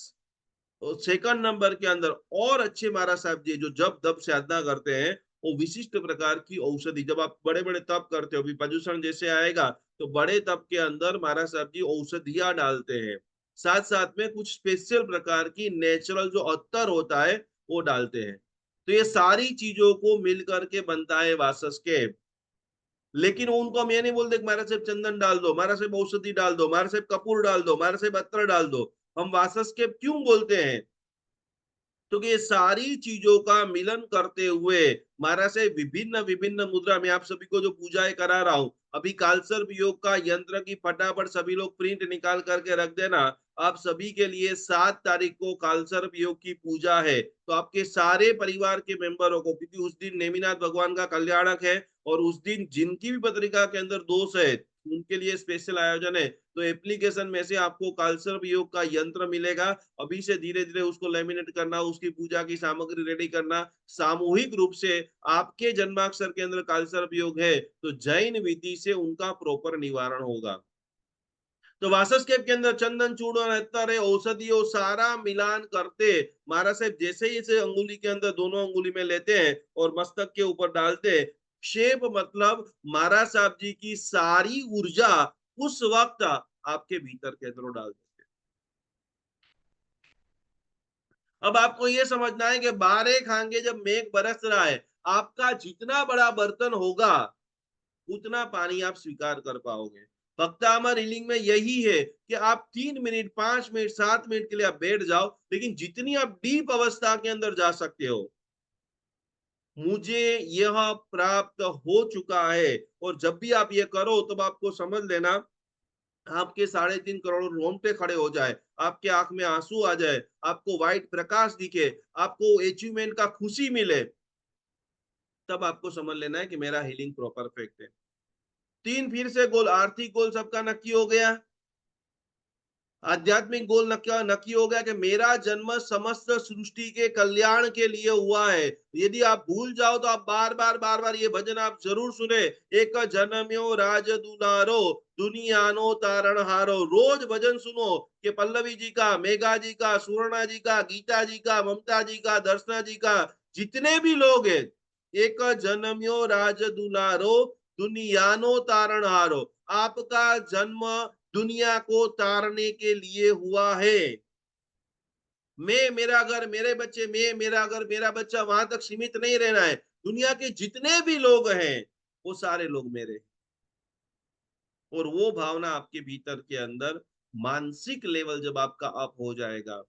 और सेकंड नंबर के अंदर और अच्छे महाराज साहब जी जो जब तप साधना करते हैं, वो विशिष्ट प्रकार की औषधि, जब आप बड़े बड़े तप करते हो, अभी प्रदूषण जैसे आएगा तो बड़े तप के अंदर महाराज साहब जी औषधियां डालते हैं। साथ साथ में कुछ स्पेशल प्रकार की नेचुरल जो अत्तर होता है वो डालते हैं। तो ये सारी चीजों को मिलकर के बनता है वासस्केप। लेकिन उनको हम ये नहीं बोलते कि मारा साहब चंदन डाल दो, मारा साहब औषधि डाल दो, मारा साहब कपूर डाल दो, मारा साहब अत्तर डाल दो। हम वासस्केप क्यों बोलते हैं? क्योंकि ये सारी चीजों का मिलन करते हुए महाराज से विभिन्न विभिन्न मुद्रा में आप सभी को जो पूजाएं करा रहा हूं, अभी कालसर्प योग का यंत्र की फटाफट सभी लोग प्रिंट निकाल करके रख देना। आप सभी के लिए 7 तारीख को कालसर्प योग की पूजा है, तो आपके सारे परिवार के मेंबरों को, क्योंकि उस दिन नेमिनाथ भगवान का कल्याणक है और उस दिन जिनकी भी पत्रिका के अंदर दोष है उनके लिए स्पेशल आयोजन है। तो एप्लीकेशन में से आपको कालसर्प योग का यंत्र मिलेगा। अभी से धीरे धीरे उसको लेमिनेट करना, उसकी पूजा की सामग्री रेडी करना, सामूहिक रूप से आपके जन्माक्षर के अंदर कालसर्प योग है तो जैन विधि से उनका प्रॉपर निवारण होगा। तो वासस्केप के अंदर चंदन चूर्ण अत्तर है, औषधियों सारा मिलान करते महाराज साहब जैसे ही इसे अंगुली के अंदर दोनों अंगुली में लेते हैं और मस्तक के ऊपर डालते हैं। शेप मतलब महाराज साहब जी की सारी ऊर्जा उस वक्त आपके भीतर के अंदर डाल देते हैं। अब आपको ये समझना है कि बारे खांगे जब मेघ बरस रहा है, आपका जितना बड़ा बर्तन होगा उतना पानी आप स्वीकार कर पाओगे। भक्तामर रीलिंग में यही है कि आप 3 मिनट 5 मिनट 7 मिनट के लिए आप बैठ जाओ, लेकिन जितनी आप डीप अवस्था के अंदर जा सकते हो मुझे यह प्राप्त हो चुका है। और जब भी आप ये करो तब आपको समझ लेना, आपके 3.5 करोड़ रोंगटे खड़े हो जाए, आपके आंख में आंसू आ जाए, आपको व्हाइट प्रकाश दिखे, आपको अचीवमेंट का खुशी मिले, तब आपको समझ लेना है कि मेरा हीलिंग परफेक्ट है। 3 फिर से गोल, आर्थिक गोल सबका नक्की हो गया। आध्यात्मिक गोल नक्की हो गया कि मेरा जन्म समस्त सृष्टि के कल्याण के लिए हुआ है। यदि आप भूल जाओ तो आप बार बार ये भजन आप जरूर सुने। एक जन्म्यो राज दुलारो, दुनियानो तारण हारो। रोज भजन सुनो कि पल्लवी जी का, मेघा जी का, सुवर्णा जी का, गीता जी का, ममता जी का, दर्शना जी का, जितने भी लोग हैं, एक जन्म्यो राज दुलारो, दुनियानो तारण हारो। आपका जन्म दुनिया को तारने के लिए हुआ है। मैं, मेरा घर, मेरे बच्चे, मैं, मेरा घर, मेरा बच्चा, वहां तक सीमित नहीं रहना है। दुनिया के जितने भी लोग हैं वो सारे लोग मेरे। और वो भावना आपके भीतर के अंदर, मानसिक लेवल जब आपका अप हो जाएगा,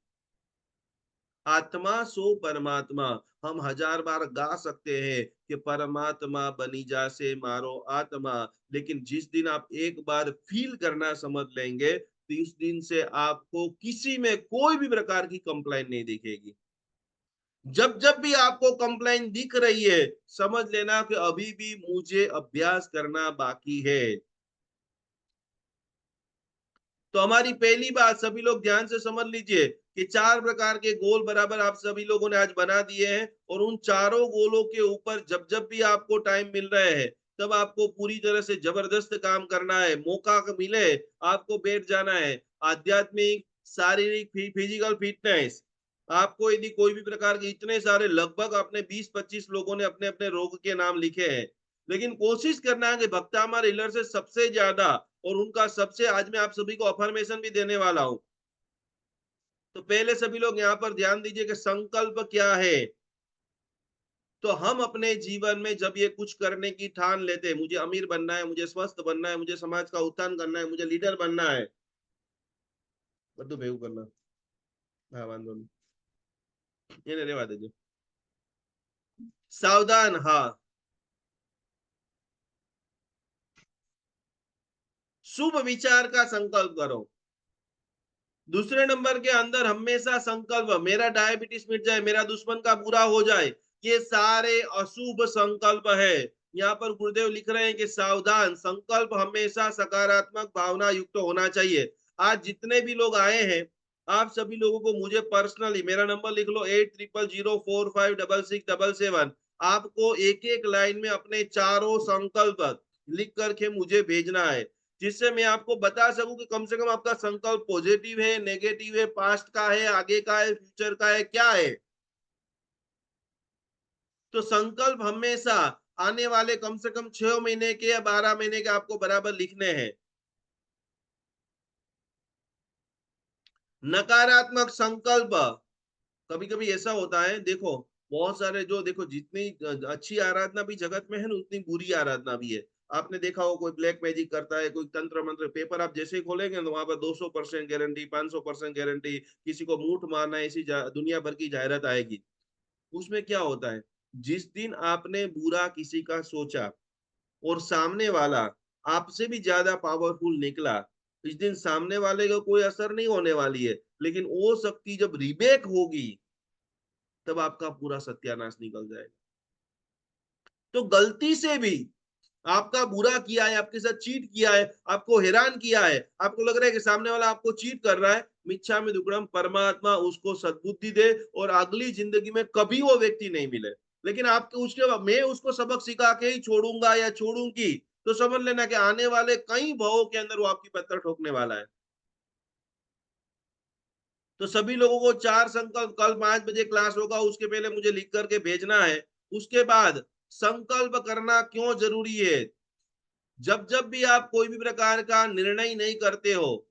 आत्मा सो परमात्मा, हम हजार बार गा सकते हैं कि परमात्मा बनी जा से मारो आत्मा, लेकिन जिस दिन आप एक बार फील करना समझ लेंगे, तो इस दिन से आपको किसी में कोई भी प्रकार की कंप्लेंट नहीं दिखेगी। जब जब भी आपको कंप्लेंट दिख रही है, समझ लेना कि अभी भी मुझे अभ्यास करना बाकी है। तो हमारी पहली बात, सभी लोग ध्यान से समझ लीजिए कि 4 प्रकार के गोल बराबर आप सभी लोगों ने आज बना दिए हैं। और उन चारों गोलों के ऊपर जब जब भी आपको टाइम मिल रहा है, तब आपको पूरी तरह से जबरदस्त काम करना है। मौका मिले, आपको बैठ जाना है। आध्यात्मिक, शारीरिक, फिजिकल फिटनेस, आपको यदि कोई भी प्रकार के, इतने सारे, लगभग अपने 20-25 लोगों ने अपने अपने रोग के नाम लिखे हैं, लेकिन कोशिश करना है कि भक्तामार हिलर से सबसे ज्यादा, और उनका सबसे, आज मैं आप सभी को अफर्मेशन भी देने वाला हूं। तो पहले सभी लोग यहाँ पर ध्यान दीजिए कि संकल्प क्या है। तो हम अपने जीवन में जब ये कुछ करने की ठान लेते हैं, मुझे अमीर बनना है, मुझे स्वस्थ बनना है, मुझे समाज का उत्थान करना है, मुझे लीडर बनना है, બધું ભેગું करना, हाँ वांधो नहीं, એને રહેવા દેજો। सावधान, हाँ, शुभ विचार का संकल्प करो। दूसरे नंबर के अंदर हमेशा संकल्प, मेरा डायबिटीज मिट जाए, मेरा दुश्मन का बुरा हो जाए, ये सारे अशुभ संकल्प है। यहाँ पर गुरुदेव लिख रहे हैं कि सावधान, संकल्प हमेशा सकारात्मक भावना युक्त होना चाहिए। आज जितने भी लोग आए हैं, आप सभी लोगों को मुझे पर्सनली, मेरा नंबर लिख लो, 8000456677। आपको एक एक लाइन में अपने चारों संकल्प लिख करके मुझे भेजना है, जिससे मैं आपको बता सकूं कि कम से कम आपका संकल्प पॉजिटिव है, नेगेटिव है, पास्ट का है, आगे का है, फ्यूचर का है, क्या है। तो संकल्प हमेशा आने वाले कम से कम 6 महीने के या 12 महीने के आपको बराबर लिखने हैं। नकारात्मक संकल्प, कभी कभी ऐसा होता है, देखो, बहुत सारे जो, देखो, जितनी अच्छी आराधना भी जगत में है ना, उतनी बुरी आराधना भी है। आपने देखा हो, कोई ब्लैक मैजिक करता है, कोई तंत्र मंत्र, पेपर आप जैसे ही खोलेंगे तो वहां पर 200% गारंटी, 500% गारंटी, किसी को मूठ मारना, ऐसी दुनिया भर की जाहिरात आएगी। उसमें क्या होता है, जिस दिन आपने बुरा किसी का सोचा और सामने वाला आपसे भी ज्यादा पावरफुल निकला, इस दिन सामने वाले को कोई असर नहीं होने वाली है, लेकिन वो शक्ति जब रिबेक होगी, तब आपका पूरा सत्यानाश निकल जाएगा। तो गलती से भी आपका बुरा किया है, आपके साथ चीट किया है, आपको हैरान किया है, आपको लग रहा है कि सामने वाला आपको चीट कर रहा है, मिच्छा में दुक्कड़म, परमात्मा उसको सद्बुद्धि दे और अगली जिंदगी में कभी वो व्यक्ति नहीं मिले। लेकिन आपके उसके बाद मैं उसको सबक सिखा के ही छोड़ूंगा या छोड़ूंगी, तो समझ लेना कि आने वाले कई भावों के अंदर वो आपकी पत्थर ठोकने वाला है। तो सभी लोगों को 4 संकल्प, कल 5 बजे क्लास होगा, उसके पहले मुझे लिख करके भेजना है। उसके बाद संकल्प करना क्यों जरूरी है, जब जब भी आप कोई भी प्रकार का निर्णय नहीं करते हो,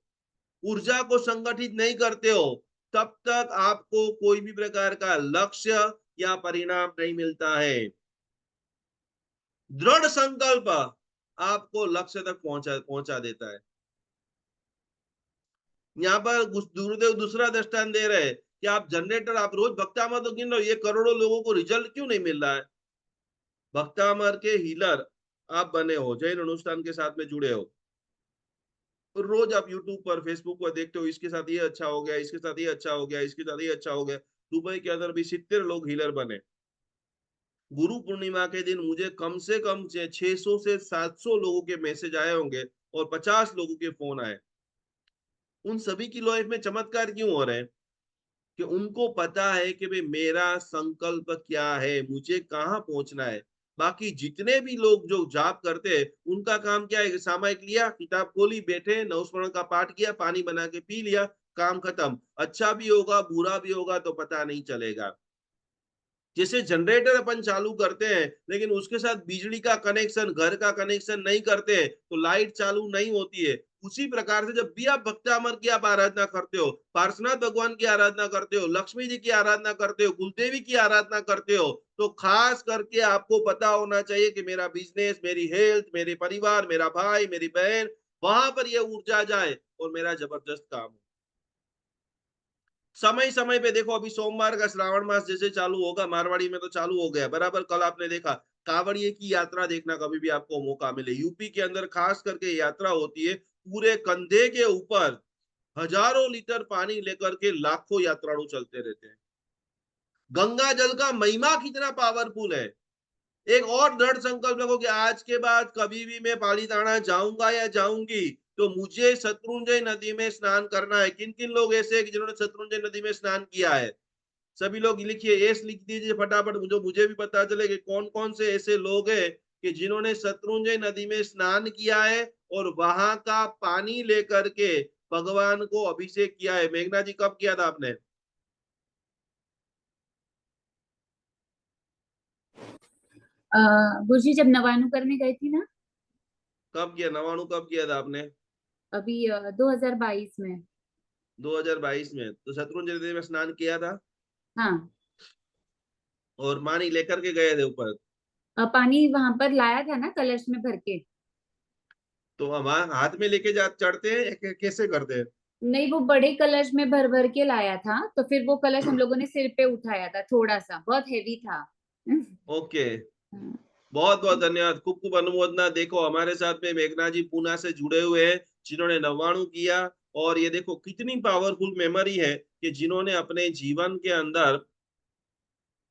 ऊर्जा को संगठित नहीं करते हो, तब तक आपको कोई भी प्रकार का लक्ष्य या परिणाम नहीं मिलता है। दृढ़ संकल्प आपको लक्ष्य तक पहुंचा पहुंचा देता है। यहाँ पर गुरुदेव दूसरा दृष्टांत दे रहे हैं कि आप जनरेटर, आप रोज भक्ता मत तो गिन लो, ये करोड़ों लोगों को रिजल्ट क्यों नहीं मिल रहा है। भक्तामर के हीलर आप बने हो, जैन अनुष्ठान के साथ में जुड़े हो, और रोज आप यूट्यूब पर, फेसबुक पर देखते हो इसके साथ ये अच्छा हो गया, इसके साथ ये अच्छा हो गया, इसके साथ ये अच्छा हो गया। दुबई के अंदर भी 70 लोग हीलर बने। गुरु पूर्णिमा के दिन मुझे कम से कम 600 से 700 लोगों के मैसेज आए होंगे और 50 लोगों के फोन आए। उन सभी की लाइफ में चमत्कार क्यों हो रहे हैं? कि उनको पता है कि भाई मेरा संकल्प क्या है, मुझे कहाँ पहुंचना है। बाकी जितने भी लोग जो जाप करते हैं, उनका काम क्या है कि सामायिक लिया, किताब खोली, बैठे, नवस्मरण का पाठ किया, पानी बना के पी लिया, काम खत्म। अच्छा भी होगा, बुरा भी होगा तो पता नहीं चलेगा। जैसे जनरेटर अपन चालू करते हैं, लेकिन उसके साथ बिजली का कनेक्शन, घर का कनेक्शन नहीं करते हैं, तो लाइट चालू नहीं होती है। उसी प्रकार से जब भी आप भक्तामर की आप आराधना करते हो, पार्श्वनाथ भगवान की आराधना करते हो, लक्ष्मी जी की आराधना करते हो, कुलदेवी की आराधना करते हो, तो खास करके आपको पता होना चाहिए कि मेरा बिजनेस, मेरी हेल्थ, मेरे परिवार, मेरा भाई, मेरी बहन, वहां पर ये ऊर्जा जाए और मेरा जबरदस्त काम हो। समय समय पे देखो, अभी सोमवार का श्रावण मास जैसे चालू होगा, मारवाड़ी में तो चालू हो गया बराबर। कल आपने देखा कांवड़िए की यात्रा, देखना कभी भी आपको मौका मिले, यूपी के अंदर खास करके यात्रा होती है। पूरे कंधे के ऊपर हजारों लीटर पानी लेकर के लाखों यात्रालु चलते रहते हैं। गंगा जल का महिमा कितना पावरफुल है। एक और दृढ़ संकल्प रखो कि आज के बाद कभी भी मैं पालीताना जाऊंगा या जाऊंगी, तो मुझे शत्रुंजय नदी में स्नान करना है। किन किन लोग ऐसे हैं कि जिन्होंने शत्रुंजय नदी में स्नान किया है? सभी लोग लिखिए, एस लिख दीजिए फटाफट, जो मुझे भी पता चले कि कौन कौन से ऐसे लोग हैं कि जिन्होंने शत्रुंजय नदी में स्नान किया है और वहां का पानी लेकर के भगवान को अभिषेक किया है। मेघना जी, कब किया था आपने? गुरुजी जब नवाणु करने गई थी ना। कब किया नवाणु, कब किया था आपने? अभी 2022 में। 2022 में? तो शत्रुंजय नदी में स्नान किया था हाँ। और पानी लेकर के गए थे ऊपर? पानी वहां पर लाया था ना कलश में भर के। तो वहां हाथ में लेके जा चढ़ते हैं या कैसे करते हैं? नहीं, वो बड़े कलश में भर भर के लाया था, तो फिर वो कलश हम लोगों ने सिर पे उठाया था, थोड़ा सा, बहुत हेवी था। ओके, बहुत बहुत धन्यवाद, खूब खूब अनुमोदना। देखो हमारे साथ में मेघना जी पूना से जुड़े हुए हैं, जिन्होंने 99 किया। और ये देखो कितनी पावरफुल मेमोरी है कि जिन्होंने अपने जीवन के अंदर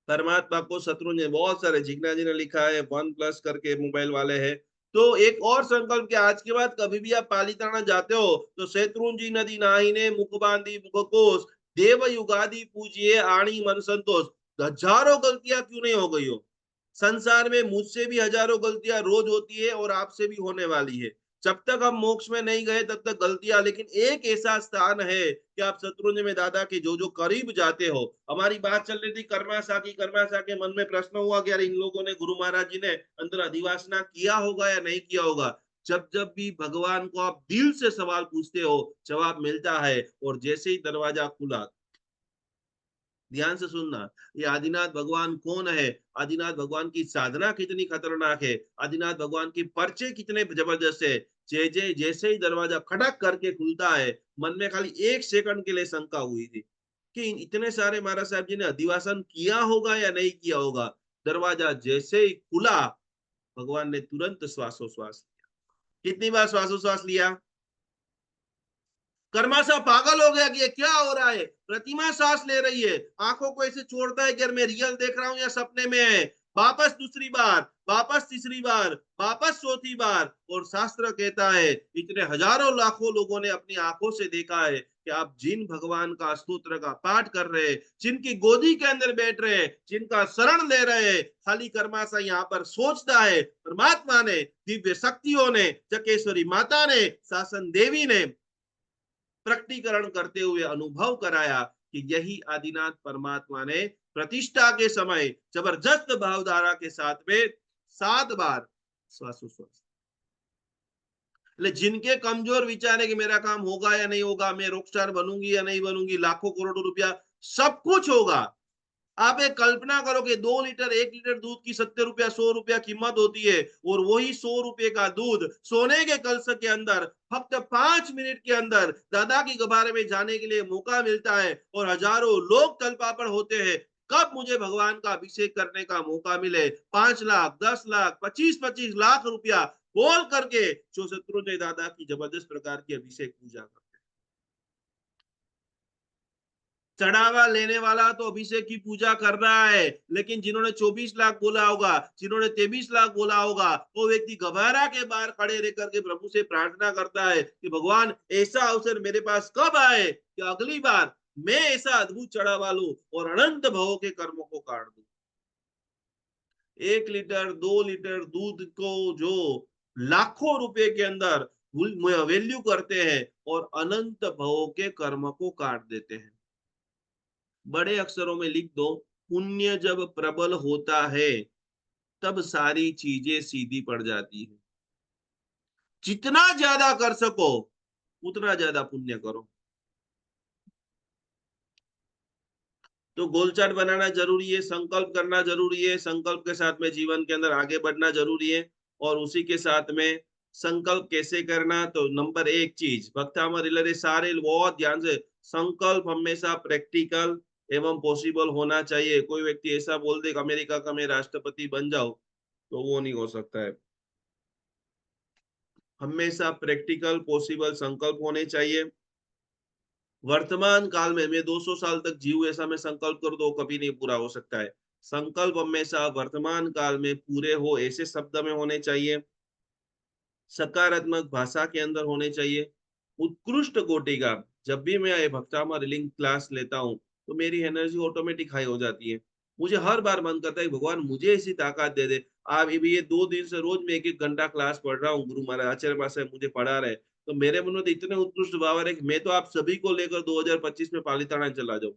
परमात्मा को, शत्रुंजय, बहुत सारे, जिग्ना जी ने लिखा है, वन प्लस करके मोबाइल वाले हैं। तो एक और संकल्प कि आज के बाद कभी भी आप पालीताना जाते हो तो शत्रुंजी नदी नाहिने मुख बांधी मुख कोस, देव युगादि पूजिए आणी मन संतोष। हजारों गलतियां क्यों नहीं हो गई हो, संसार में मुझसे भी हजारों गलतियां रोज होती है और आपसे भी होने वाली है। जब तक हम मोक्ष में नहीं गए तब तक गलतियां, लेकिन एक ऐसा स्थान है कि आप शत्रुंजय में दादा के जो जो करीब जाते हो। हमारी बात चल रही थी कर्माशा की, कर्माशा के मन में प्रश्न हुआ कि यार इन लोगों ने, गुरु महाराज जी ने अंदर अधिवासना किया होगा या नहीं किया होगा। जब जब भी भगवान को आप दिल से सवाल पूछते हो, जवाब मिलता है। और जैसे ही दरवाजा खुला, ध्यान से सुनना, ये आदिनाथ भगवान कौन है, आदिनाथ भगवान की साधना कितनी खतरनाक है, आदिनाथ भगवान के पर्चे कितने जबरदस्त है। जैसे ही दरवाजा खटक करके खुलता है, मन में खाली एक सेकंड के लिए शंका हुई थी कि इतने सारे महाराज साहब जी ने अधिवासन किया होगा या नहीं किया होगा। दरवाजा जैसे ही खुला, भगवान ने तुरंत श्वासोश्वास लिया। कितनी बार श्वासोश्वास लिया? कर्माशा पागल हो गया कि ये क्या हो रहा है, प्रतिमा सांस ले रही है, आंखों को ऐसे छोड़ता है कि यार मैं रियल देख रहा हूं या सपने में है। वापस दूसरी बार, वापस तीसरी बार, वापस चौथी बार, और शास्त्र कहता है इतने हजारों लाखों लोगों ने अपनी आंखों से देखा है कि आप जिन भगवान का स्तोत्र का पाठ कर रहे हैं, जिनकी गोदी के अंदर बैठ रहे हैं, जिनका शरण ले रहे हैं, खाली कर्माशा यहाँ पर सोचता है, परमात्मा ने, दिव्य शक्तियों ने, जकेश्वरी माता ने, शासन देवी ने प्रकटीकरण करते हुए अनुभव कराया कि यही आदिनाथ परमात्मा ने प्रतिष्ठा के समय जबरदस्त भावधारा के साथ में 7 बार श्वासोश्वास। जिनके कमजोर विचार है कि मेरा काम होगा या नहीं होगा, मैं रॉकस्टार बनूंगी या नहीं बनूंगी, लाखों करोड़ों रुपया सब कुछ होगा। आप एक कल्पना करो कि 2 लीटर 1 लीटर दूध की 70 रुपया 100 रुपया कीमत होती है, और वही 100 रुपए का दूध सोने के कलश के अंदर फक्त 5 मिनट के अंदर दादा की गबारे में जाने के लिए मौका मिलता है और हजारों लोग तलपापड़ होते हैं। कब मुझे भगवान का अभिषेक करने का मौका मिले, 5 लाख, 10 लाख, 25-25 लाख रुपया बोल करके जो शत्रुंजय दादा की जबरदस्त प्रकार की अभिषेक पूजा करते। चढ़ावा लेने वाला तो अभिषेक की पूजा कर रहा है, लेकिन जिन्होंने 24 लाख बोला होगा, जिन्होंने 23 लाख बोला होगा, वो व्यक्ति घबरा के बाहर खड़े रह करके प्रभु से प्रार्थना करता है कि भगवान ऐसा अवसर मेरे पास कब आए कि अगली बार मैं ऐसा अद्भुत चढ़ावा लूं और अनंत भवों के कर्मों को काट दूं। 1 लीटर 2 लीटर दूध को जो लाखों रुपए के अंदर वैल्यू करते हैं और अनंत भवों के कर्म को काट देते हैं। बड़े अक्षरों में लिख दो, पुण्य जब प्रबल होता है तब सारी चीजें सीधी पड़ जाती है। जितना ज्यादा कर सको उतना ज्यादा पुण्य करो। तो गोल चार्ट बनाना जरूरी है, संकल्प करना जरूरी है, संकल्प के साथ में जीवन के अंदर आगे बढ़ना जरूरी है। और उसी के साथ में संकल्प कैसे करना, तो नंबर 1 चीज भक्तामर रिलेटेड सारे बहुत ध्यान से, संकल्प हमेशा प्रैक्टिकल एवं पॉसिबल होना चाहिए। कोई व्यक्ति ऐसा बोल दे कि अमेरिका का मैं राष्ट्रपति बन जाऊं, तो वो नहीं हो सकता है। हमेशा प्रैक्टिकल पॉसिबल संकल्प होने चाहिए। वर्तमान काल में मैं 200 साल तक जीऊं ऐसा मैं संकल्प कर दो, कभी नहीं पूरा हो सकता है। संकल्प हमेशा वर्तमान काल में पूरे हो ऐसे शब्द में होने चाहिए, सकारात्मक भाषा के अंदर होने चाहिए, उत्कृष्ट कोटि का। जब भी मैं ये भक्तामा रीलिंग क्लास लेता हूँ तो मेरी एनर्जी ऑटोमेटिक हाई हो जाती है। मुझे हर बार मन करता है भगवान मुझे ऐसी ताकत दे दे। आप ये 2 दिन से रोज मैं 1-1 घंटा क्लास पढ़ रहा हूँ, गुरु महाराज आचार्य महाशय मुझे पढ़ा रहे, तो मेरे मन में तो इतने उत्कृष्ट भाव आ रहे कि मैं तो आप सभी को लेकर 2025 में पालीताना चला जाऊं।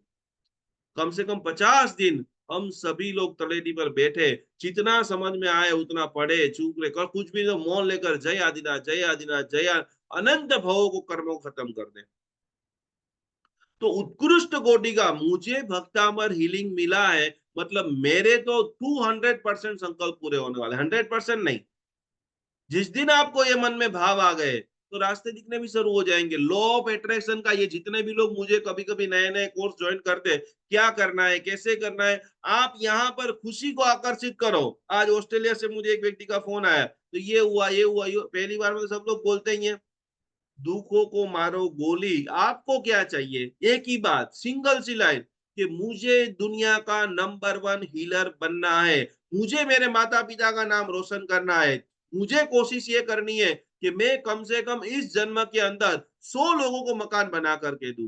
कम से कम 50 दिन हम सभी लोग तलेटी पर बैठे, जितना समझ में आए उतना पढ़े, चुप लेकर कुछ भी तो मौन लेकर जय आदिनाथ जय आदिनाथ जय अनंत भवों को कर्मों को खत्म कर दे। तो उत्कृष्ट कोटि का मुझे भक्तामर हीलिंग मिला है, मतलब मेरे तो 200% संकल्प पूरे होने वाले, 100% नहीं। जिस दिन आपको ये मन में भाव आ गए तो रास्ते दिखने भी शुरू हो जाएंगे। लॉ ऑफ अट्रैक्शन का ये जितने भी लोग मुझे कभी कभी नए नए कोर्स ज्वाइन करते हैं, क्या करना है कैसे करना है, आप यहाँ पर खुशी को आकर्षित करो। आज ऑस्ट्रेलिया से मुझे एक व्यक्ति का फोन आया, तो ये हुआ ये हुआ ये, पहली बार में तो सब लोग बोलते ही हैं दुखों को मारो गोली, आपको क्या चाहिए, एक ही बात सिंगल सी लाइन कि मुझे दुनिया का नंबर 1 हीलर बनना है, मुझे मेरे माता पिता का नाम रोशन करना है, मुझे कोशिश ये करनी है कि मैं कम से कम इस जन्म के अंदर 100 लोगों को मकान बना करके दूं।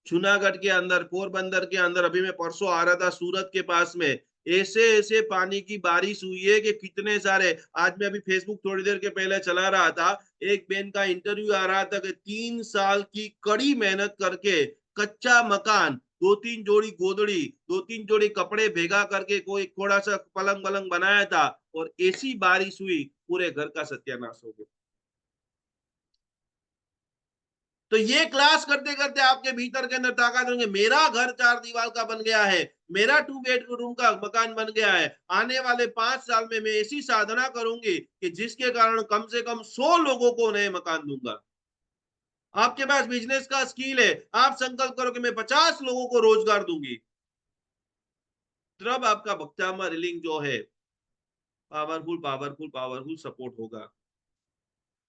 जूनागढ़ के अंदर, पोरबंदर के अंदर, अभी मैं परसों आ रहा था सूरत के पास में, ऐसे ऐसे पानी की बारिश हुई है कि कितने सारे, आज मैं अभी फेसबुक थोड़ी देर के पहले चला रहा था, एक बहन का इंटरव्यू आ रहा था कि 3 साल की कड़ी मेहनत करके कच्चा मकान, 2-3 जोड़ी गोदड़ी, 2-3 जोड़ी कपड़े भेगा करके कोई थोड़ा सा पलंग वलंग बनाया था, और ऐसी बारिश हुई पूरे घर का सत्यानाश हो गया। तो ये क्लास करते करते आपके भीतर के अंदर ताकत होंगे, मेरा घर 4 दीवार का बन गया है, मेरा 2 बेडरूम का मकान बन गया है, आने वाले 5 साल में मैं ऐसी साधना करूंगी कि जिसके कारण कम से कम 100 लोगों को नए मकान दूंगा। आपके पास बिजनेस का स्किल है, आप संकल्प करो कि मैं 50 लोगों को रोजगार दूंगी, तब आपका भक्तामा रिलिंग जो है पावरफुल पावरफुल पावरफुल सपोर्ट होगा।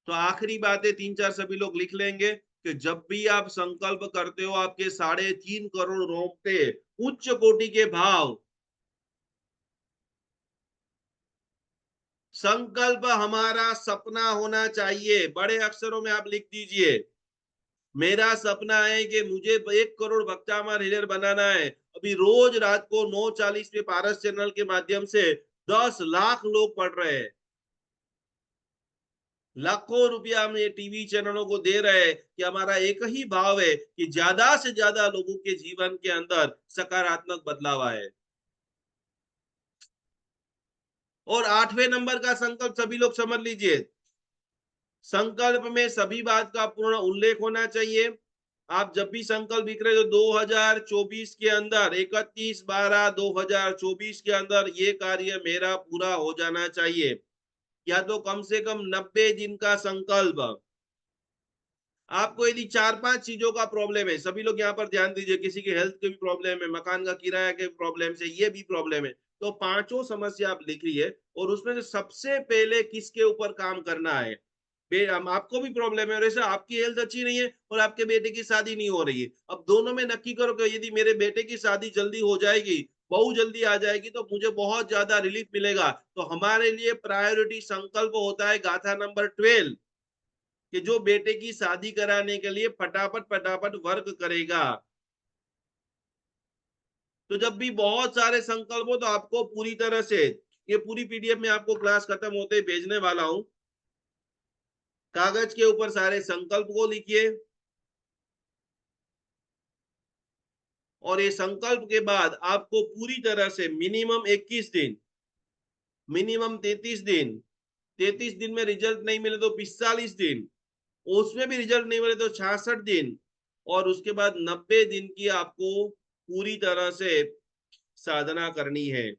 तो आखिरी बातें 3-4 सभी लोग लिख लेंगे कि जब भी आप संकल्प करते हो आपके 3.5 करोड़ रोंगटे उच्च कोटि के भाव। संकल्प हमारा सपना होना चाहिए, बड़े अक्षरों में आप लिख दीजिए, मेरा सपना है कि मुझे 1 करोड़ भक्तामार हीलर बनाना है। अभी रोज रात को 9:40 पे पारस चैनल के माध्यम से 10 लाख लोग पढ़ रहे हैं, लाखों रुपया हम ये टीवी चैनलों को दे रहे हैं कि हमारा एक ही भाव है कि ज्यादा से ज्यादा लोगों के जीवन के अंदर सकारात्मक बदलाव आए। और 8वें नंबर का संकल्प सभी लोग समझ लीजिए, संकल्प में सभी बात का पूर्ण उल्लेख होना चाहिए। आप जब भी संकल्प लिख रहे हो 2024 के अंदर 31/12/2024 के अंदर ये कार्य मेरा पूरा हो जाना चाहिए, या तो कम से कम 90 दिन का संकल्प। आपको यदि 4-5 चीजों का प्रॉब्लम है, सभी लोग यहाँ पर ध्यान दीजिए, किसी की हेल्थ की भी प्रॉब्लम है, मकान का किराया के प्रॉब्लम से, ये भी प्रॉब्लम है, तो पांचों समस्या आप लिख लीजिए और उसमें से सबसे पहले किसके ऊपर काम करना है। आपको भी प्रॉब्लम है और ऐसा आपकी हेल्थ अच्छी नहीं है और आपके बेटे की शादी नहीं हो रही है। अब दोनों में नक्की करो कि यदि मेरे बेटे की शादी जल्दी हो जाएगी, बहू जल्दी आ जाएगी तो मुझे बहुत ज्यादा रिलीफ मिलेगा। तो हमारे लिए प्रायोरिटी संकल्प होता है गाथा नंबर 12, कि जो बेटे की शादी कराने के लिए फटाफट फटाफट वर्क करेगा। तो जब भी बहुत सारे संकल्प हो तो आपको पूरी तरह से, ये पूरी पीडीएफ में आपको क्लास खत्म होते ही भेजने वाला हूं। कागज के ऊपर सारे संकल्प को लिखिए और ये संकल्प के बाद आपको पूरी तरह से मिनिमम 21 दिन, मिनिमम 33 दिन, 33 दिन में रिजल्ट नहीं मिले तो 45 दिन, उसमें भी रिजल्ट नहीं मिले तो 66 दिन, और उसके बाद 90 दिन की आपको पूरी तरह से साधना करनी है।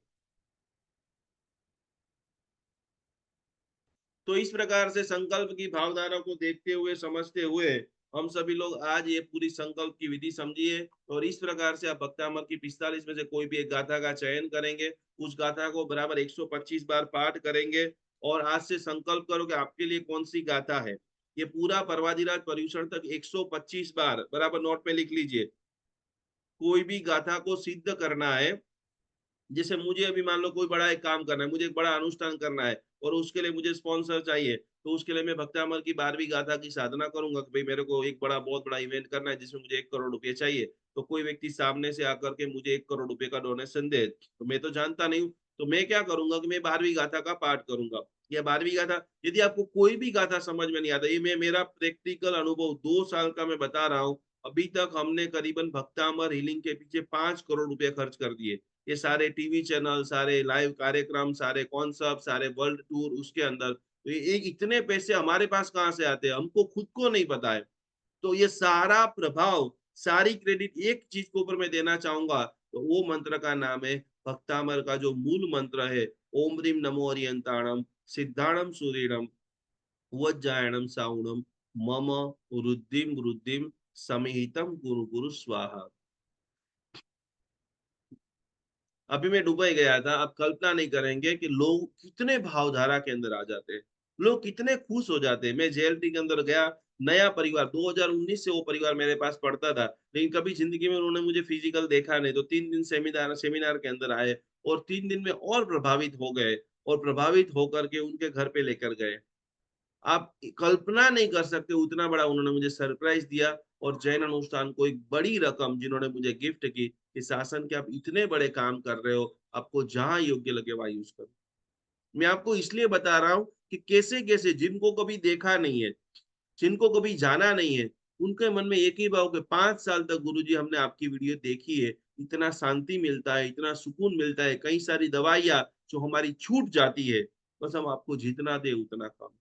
तो इस प्रकार से संकल्प की भावधारा को देखते हुए, समझते हुए, हम सभी लोग आज ये पूरी संकल्प की विधि समझिए और इस प्रकार से आप भक्तामृत की 45 में से कोई भी एक गाथा का चयन करेंगे, उस गाथा को बराबर 125 बार पाठ करेंगे और आज से संकल्प करो कि आपके लिए कौन सी गाथा है। ये पूरा परवादिराज पर्युषण तक 125 बार बराबर नोट पे लिख लीजिए। कोई भी गाथा को सिद्ध करना है, जैसे मुझे अभी मान लो कोई बड़ा एक काम करना है, मुझे एक बड़ा अनुष्ठान करना है और उसके लिए मुझे स्पॉन्सर चाहिए, तो उसके लिए मैं भक्तामल की 12वीं गाथा की साधना करूंगा कि भाई मेरे को एक बड़ा बहुत बड़ा इवेंट करना है जिसमें मुझे 1 करोड़ रुपए चाहिए। तो कोई व्यक्ति सामने से आकर के मुझे 1 करोड़ रुपए का डोनेशन दे, तो मैं तो जानता नहीं हूँ, तो मैं क्या करूंगा कि मैं 12वीं गाथा का पाठ करूंगा। या 12वीं गाथा, यदि आपको कोई भी गाथा समझ में नहीं आता, ये मैं मेरा प्रैक्टिकल अनुभव 2 साल का मैं बता रहा हूँ। अभी तक हमने करीबन भक्तामर हीलिंग के पीछे 5 करोड़ रुपए खर्च कर दिए। ये सारे टीवी चैनल, सारे लाइव कार्यक्रम, सारे कॉन्सर्ट, सारे वर्ल्ड टूर, उसके अंदर तो ये इतने पैसे हमारे पास कहाँ से आते हैं, हमको खुद को नहीं पता है। तो ये सारा प्रभाव, सारी क्रेडिट एक चीज के ऊपर मैं देना चाहूंगा, तो वो मंत्र का नाम है भक्तामर का जो मूल मंत्र है, ओम ह्रीम नमो अरियंताणम सिद्धाणम सूरीणम वज्जायणम साउणम मम रुद्धिम रुद्धिम समिहितम गुरु गुरु स्वाहा। अभी मैं दुबई गया था, आप कल्पना नहीं करेंगे कि लोग कितने भावधारा के अंदर आ जाते हैं, लोग कितने खुश हो जाते हैं। मैं जेएलटी के अंदर गया, नया परिवार, 2019 से वो परिवार मेरे पास पढ़ता था, लेकिन कभी जिंदगी में उन्होंने मुझे फिजिकल देखा नहीं, तो 3 दिन सेमिनार सेमिनार के अंदर आए और 3 दिन में और प्रभावित हो गए और प्रभावित होकर के उनके घर पे लेकर गए। आप कल्पना नहीं कर सकते उतना बड़ा उन्होंने मुझे सरप्राइज दिया। और जैन अनुष्ठान को एक बड़ी रकम जिन्होंने मुझे गिफ्ट की कि शासन के आप इतने बड़े काम कर रहे हो, आपको जहां योग्य लगे वहां यूज करो। मैं आपको इसलिए बता रहा हूँ कि कैसे कैसे जिनको कभी देखा नहीं है, जिनको कभी जाना नहीं है, उनके मन में एक ही भाव कि 5 साल तक गुरुजी हमने आपकी वीडियो देखी है, इतना शांति मिलता है, इतना सुकून मिलता है, कई सारी दवाइयाँ जो हमारी छूट जाती है, बस हम आपको जितना दे उतना कम।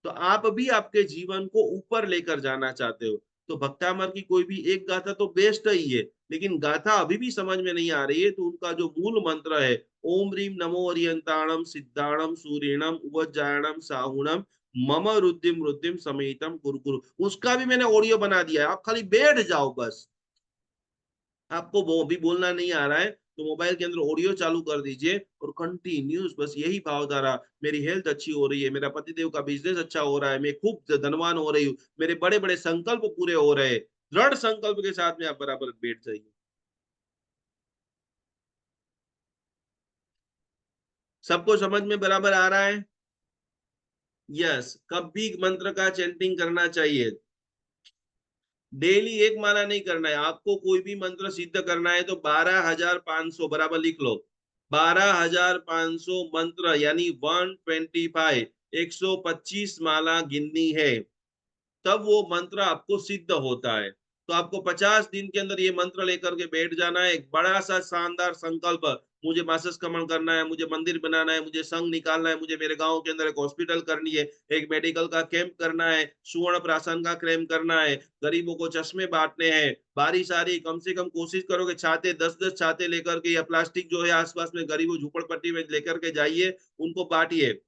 तो आप भी आपके जीवन को ऊपर लेकर जाना चाहते हो, तो भक्तामर की कोई भी एक गाथा तो बेस्ट ही है, लेकिन गाथा अभी भी समझ में नहीं आ रही है, तो उनका जो मूल मंत्र है, ओम ह्रीम नमो अरियंताणम सिद्धाणम सूरीणम उवज्जायणम साहुणम मम रुद्धिम रुद्धिम समेतम गुरु गुरु, उसका भी मैंने ऑडियो बना दिया है, आप खाली बैठ जाओ बस। आपको वो भी बोलना नहीं आ रहा है तो मोबाइल के अंदर ऑडियो चालू कर दीजिए और कंटिन्यूस बस यही भावधारा, मेरी हेल्थ अच्छी हो रही है, मेरा पतिदेव का बिजनेस अच्छा हो रहा है, मैं खूब धनवान हो रही हूँ, मेरे बड़े बड़े संकल्प पूरे हो रहे हैं, दृढ़ संकल्प के साथ में आप बराबर बैठ जाइए। सबको समझ में बराबर आ रहा है? यस, कब भी मंत्र का चैंटिंग करना चाहिए, डेली एक माला नहीं करना है। आपको कोई भी मंत्र सिद्ध करना है तो 12,500 बराबर लिख लो, 12,500 मंत्र यानी 125, 125 माला गिननी है, तब वो मंत्र आपको सिद्ध होता है। तो आपको 50 दिन के अंदर ये मंत्र लेकर के बैठ जाना है, एक बड़ा सा शानदार संकल्प, मुझे मासिकमण करना है, मुझे मंदिर बनाना है, मुझे संघ निकालना है, मुझे मेरे गांव के अंदर एक हॉस्पिटल करनी है, एक मेडिकल का कैंप करना है, सुवर्ण प्राशन का कैंप करना है, गरीबों को चश्मे बांटने हैं, बारी सारी कम से कम कोशिश करो कि छाते 10-10 छाते लेकर के या प्लास्टिक जो है आसपास में गरीबों झुपड़पट्टी में लेकर के जाइए, उनको बांटिए।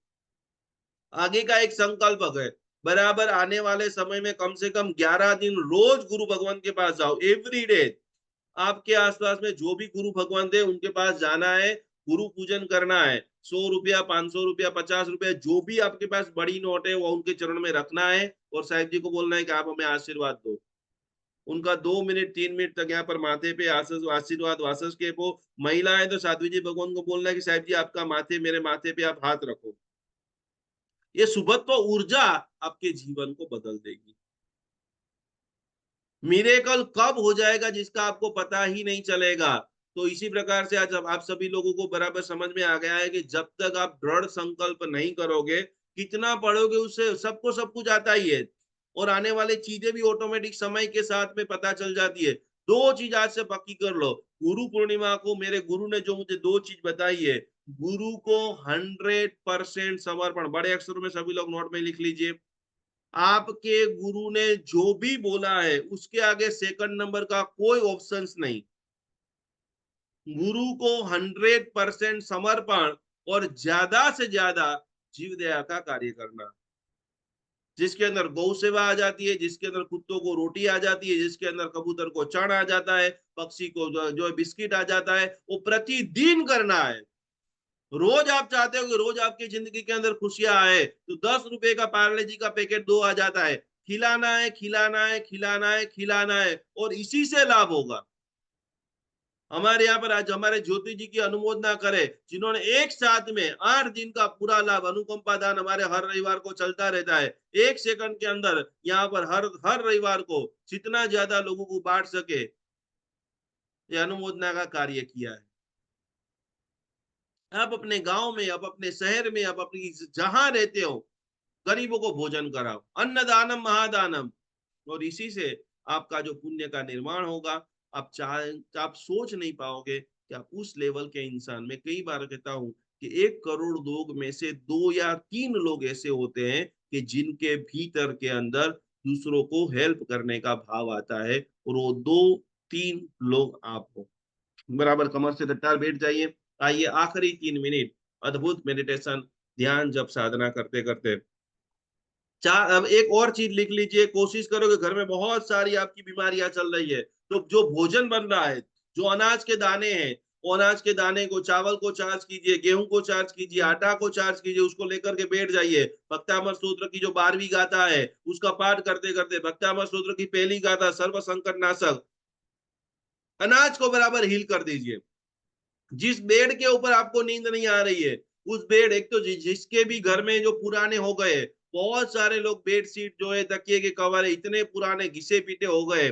आगे का एक संकल्प है, बराबर आने वाले समय में कम से कम 11 दिन रोज गुरु भगवान के पास जाओ, एवरी डे। आपके आसपास में जो भी गुरु भगवान थे उनके पास जाना है, गुरु पूजन करना है। 100 रुपया, 500 रुपया, 50 रुपया, जो भी आपके पास बड़ी नोट है वो उनके चरण में रखना है और साहिब जी को बोलना है कि आप हमें आशीर्वाद दो। उनका 2 मिनट 3 मिनट तक यहाँ पर माथे पे आशीर्वाद वासस के वो। महिला है तो साध्वी जी भगवान को बोलना है कि साहिब जी आपका माथे मेरे माथे पे आप हाथ रखो। ये सुबत्व ऊर्जा आपके जीवन को बदल देगी। मिरेकल कब हो जाएगा जिसका आपको पता ही नहीं चलेगा। तो इसी प्रकार से आज अब आप सभी लोगों को बराबर समझ में आ गया है कि जब तक आप दृढ़ संकल्प नहीं करोगे, कितना पढ़ोगे उससे सबको सब कुछ आता ही है और आने वाली चीजें भी ऑटोमेटिक समय के साथ में पता चल जाती है। 2 चीज आज से पक्की कर लो। गुरु पूर्णिमा को मेरे गुरु ने जो मुझे 2 चीज बताई है, गुरु को 100% समर्पण, बड़े अक्षरों में सभी लोग नोट में लिख लीजिए। आपके गुरु ने जो भी बोला है उसके आगे सेकंड नंबर का कोई ऑप्शंस नहीं। गुरु को 100% समर्पण और ज्यादा से ज्यादा जीव दया का कार्य करना, जिसके अंदर गौ सेवा आ जाती है, जिसके अंदर कुत्तों को रोटी आ जाती है, जिसके अंदर कबूतर को चढ़ आ जाता है, पक्षी को जो बिस्किट आ जाता है, वो प्रतिदिन करना है। रोज आप चाहते हो कि रोज आपकी जिंदगी के अंदर खुशियां आए, तो 10 रुपए का पार्ले जी का पैकेट 2 आ जाता है। खिलाना है, खिलाना है, खिलाना है, खिलाना है और इसी से लाभ होगा। हमारे यहाँ पर आज हमारे ज्योति जी की अनुमोदना करें, जिन्होंने एक साथ में 8 दिन का पूरा लाभ अनुकंपा दान हमारे हर रविवार को चलता रहता है। 1 सेकंड के अंदर यहाँ पर हर हर रविवार को जितना ज्यादा लोगों को बांट सके, ये अनुमोदना का कार्य किया है। आप अपने गांव में, आप अपने शहर में, आप अपनी जहां रहते हो, गरीबों को भोजन कराओ। अन्नदानम महादानम। और इसी से आपका जो पुण्य का निर्माण होगा, आप सोच नहीं पाओगे कि आप उस लेवल के इंसान में, कई बार कहता हूं कि 1 करोड़ लोग में से 2 या 3 लोग ऐसे होते हैं कि जिनके भीतर के अंदर दूसरों को हेल्प करने का भाव आता है और वो 2-3 लोग आप हो। बराबर कमर से लट्टार बैठ जाइए। आइए आखिरी 3 मिनट अद्भुत मेडिटेशन, ध्यान जब साधना करते करते चार। अब एक और चीज लिख लीजिए, कोशिश करो कि घर में बहुत सारी आपकी बीमारियां चल रही है, तो जो भोजन बन रहा है, जो अनाज के दाने हैं, वो अनाज के दाने को, चावल को चार्ज कीजिए, गेहूं को चार्ज कीजिए, आटा को चार्ज कीजिए, उसको लेकर के बैठ जाइए। भक्तामर सूत्र की जो 12वीं गाथा है उसका पाठ करते करते भक्तामर सूत्र की पहली गाथा सर्व संकट नाशक, अनाज को बराबर हील कर दीजिए। जिस बेड के ऊपर आपको नींद नहीं आ रही है, उस बेड, एक तो जिसके भी घर में जो पुराने हो गए, बहुत सारे लोग बेड शीट जो है, तकिए के कवर है, इतने पुराने घिसे पीटे हो गए,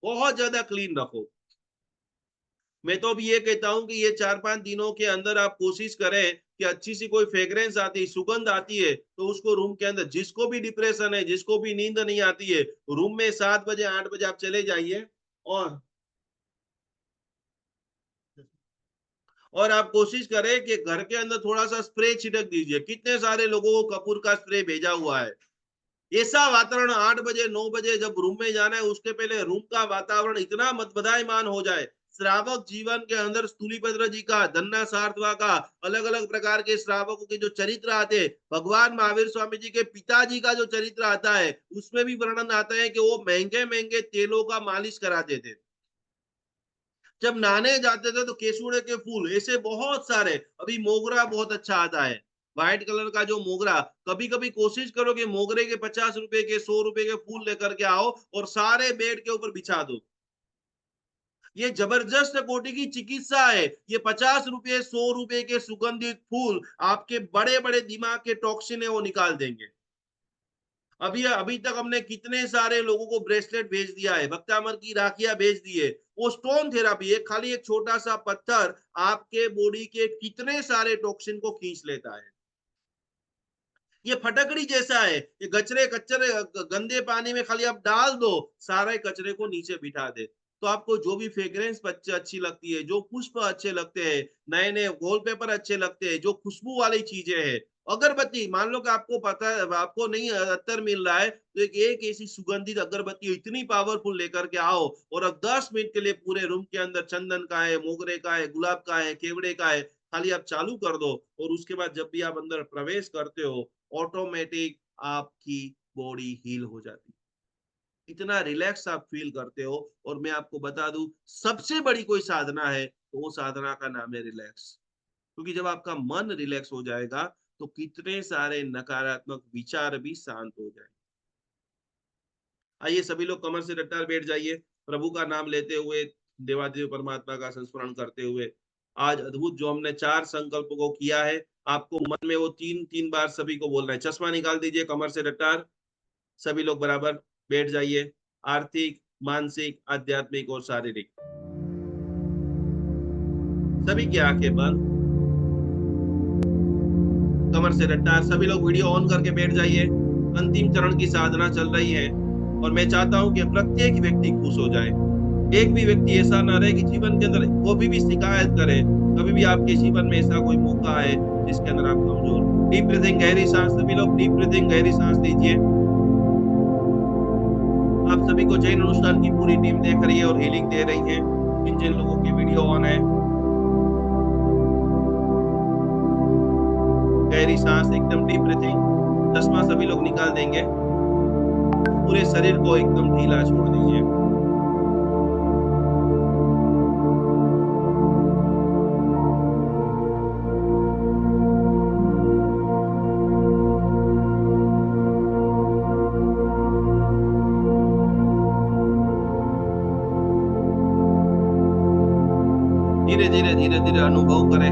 बहुत ज्यादा क्लीन रखो। मैं तो अभी ये कहता हूं कि ये 4-5 दिनों के अंदर आप कोशिश करें कि अच्छी सी कोई फ्रेग्रेंस आती है, सुगंध आती है, तो उसको रूम के अंदर, जिसको भी डिप्रेशन है, जिसको भी नींद नहीं आती है, रूम में 7 बजे 8 बजे आप चले जाइए और आप कोशिश करें कि घर के अंदर थोड़ा-सा स्प्रे छिड़क दीजिए। कितने सारे लोगों को कपूर का स्प्रे भेजा हुआ है। ऐसा वातावरण 8 बजे 9 बजे जब रूम में जाना है, उसके पहले रूम का वातावरण इतना मतबदायमान हो जाए। श्रावक जीवन के अंदर स्थूलीभद्र जी का, धन्ना सारथवा का, अलग-अलग प्रकार के श्रावकों के जो चरित्र आते हैं, भगवान महावीर स्वामी जी के पिताजी का जो चरित्र आता है, उसमें भी वर्णन आता है कि वो महँगे-महँगे तेलों का मालिश कराते थे। जब नहाने जाते थे तो केसुड़े के फूल, ऐसे बहुत सारे, अभी मोगरा बहुत अच्छा आता है, व्हाइट कलर का जो मोगरा, कभी कभी कोशिश करो कि मोगरे के 50 रुपए के 100 रुपए के फूल लेकर के आओ और सारे बेड के ऊपर बिछा दो। ये जबरदस्त कोटि की चिकित्सा है। ये 50 रुपए 100 रुपए के सुगंधित फूल आपके बड़े बड़े दिमाग के टॉक्सिन है वो निकाल देंगे। अभी अभी तक हमने कितने सारे लोगों को ब्रेसलेट भेज दिया है, भक्तामर की राखियां भेज दी है। वो स्टोन थेरापी है, खाली एक छोटा सा पत्थर आपके बॉडी के कितने सारे टॉक्सिन को खींच लेता है। ये फटकड़ी जैसा है, ये कचरे कचरे गंदे पानी में खाली आप डाल दो, सारे कचरे को नीचे बिठा दे। तो आपको जो भी फ्रेग्रेंस अच्छी लगती है, जो पुष्प अच्छे लगते हैं, नए नए वॉलपेपर अच्छे लगते हैं, जो खुशबू वाली चीजें हैं, अगरबत्ती, मान लो कि आपको पता है, आपको नहीं अत्तर मिल रहा है, तो एक ऐसी सुगंधित अगरबत्ती इतनी पावरफुल लेकर के आओ और अब 10 मिनट के लिए पूरे रूम के अंदर चंदन का है, मोगरे का है, गुलाब का है, केवड़े का है, खाली आप चालू कर दो और उसके बाद जब भी आप अंदर प्रवेश करते हो, ऑटोमेटिक आपकी बॉडी हील हो जाती है, इतना रिलैक्स आप फील करते हो। और मैं आपको बता दूं, सबसे बड़ी कोई साधना है तो वो साधना का नाम है रिलैक्स। क्योंकि जब आपका मन रिलैक्स हो जाएगा तो कितने सारे नकारात्मक विचार भी शांत हो जाएंगे। आइए सभी लोग कमर से रट्टा बैठ जाइए, प्रभु का नाम लेते हुए, देवादेव परमात्मा का संस्मरण करते हुए। आज अद्भुत जो हमने 4 संकल्प को किया है, आपको मन में वो 3-3 बार सभी को बोलना है। चश्मा निकाल दीजिए, कमर से रट्टार, सभी लोग बराबर बैठ जाइए। आर्थिक, मानसिक, आध्यात्मिक और शारीरिक, सभी की आंखें बंद, कमर से रट्टार। सभी लोग वीडियो ऑन करके बैठ जाइए। अंतिम चरण की साधना चल रही है और मैं चाहता हूं कि प्रत्येक व्यक्ति खुश हो जाए। एक भी व्यक्ति ऐसा ना रहे कि जीवन के अंदर कभी भी शिकायत करे। कभी भी आपके जीवन में ऐसा कोई मौका है जिसके अंदर आप कमजोर। डीप ब्रीथिंग, गहरी सांस, सभी लोग डीप ब्रीथिंग, गहरी सांस लीजिए। आप सभी को जैन अनुष्ठान की पूरी टीम देख रही है और हीलिंग दे रही है। जिन जिन लोगों की वीडियो ऑन है, गहरी सांस, एकदम डीप ब्रीथिंग। चश्मा सभी लोग निकाल देंगे, पूरे शरीर को एकदम ढीला छोड़ दीजिए। धीरे धीरे धीरे धीरे अनुभव करें।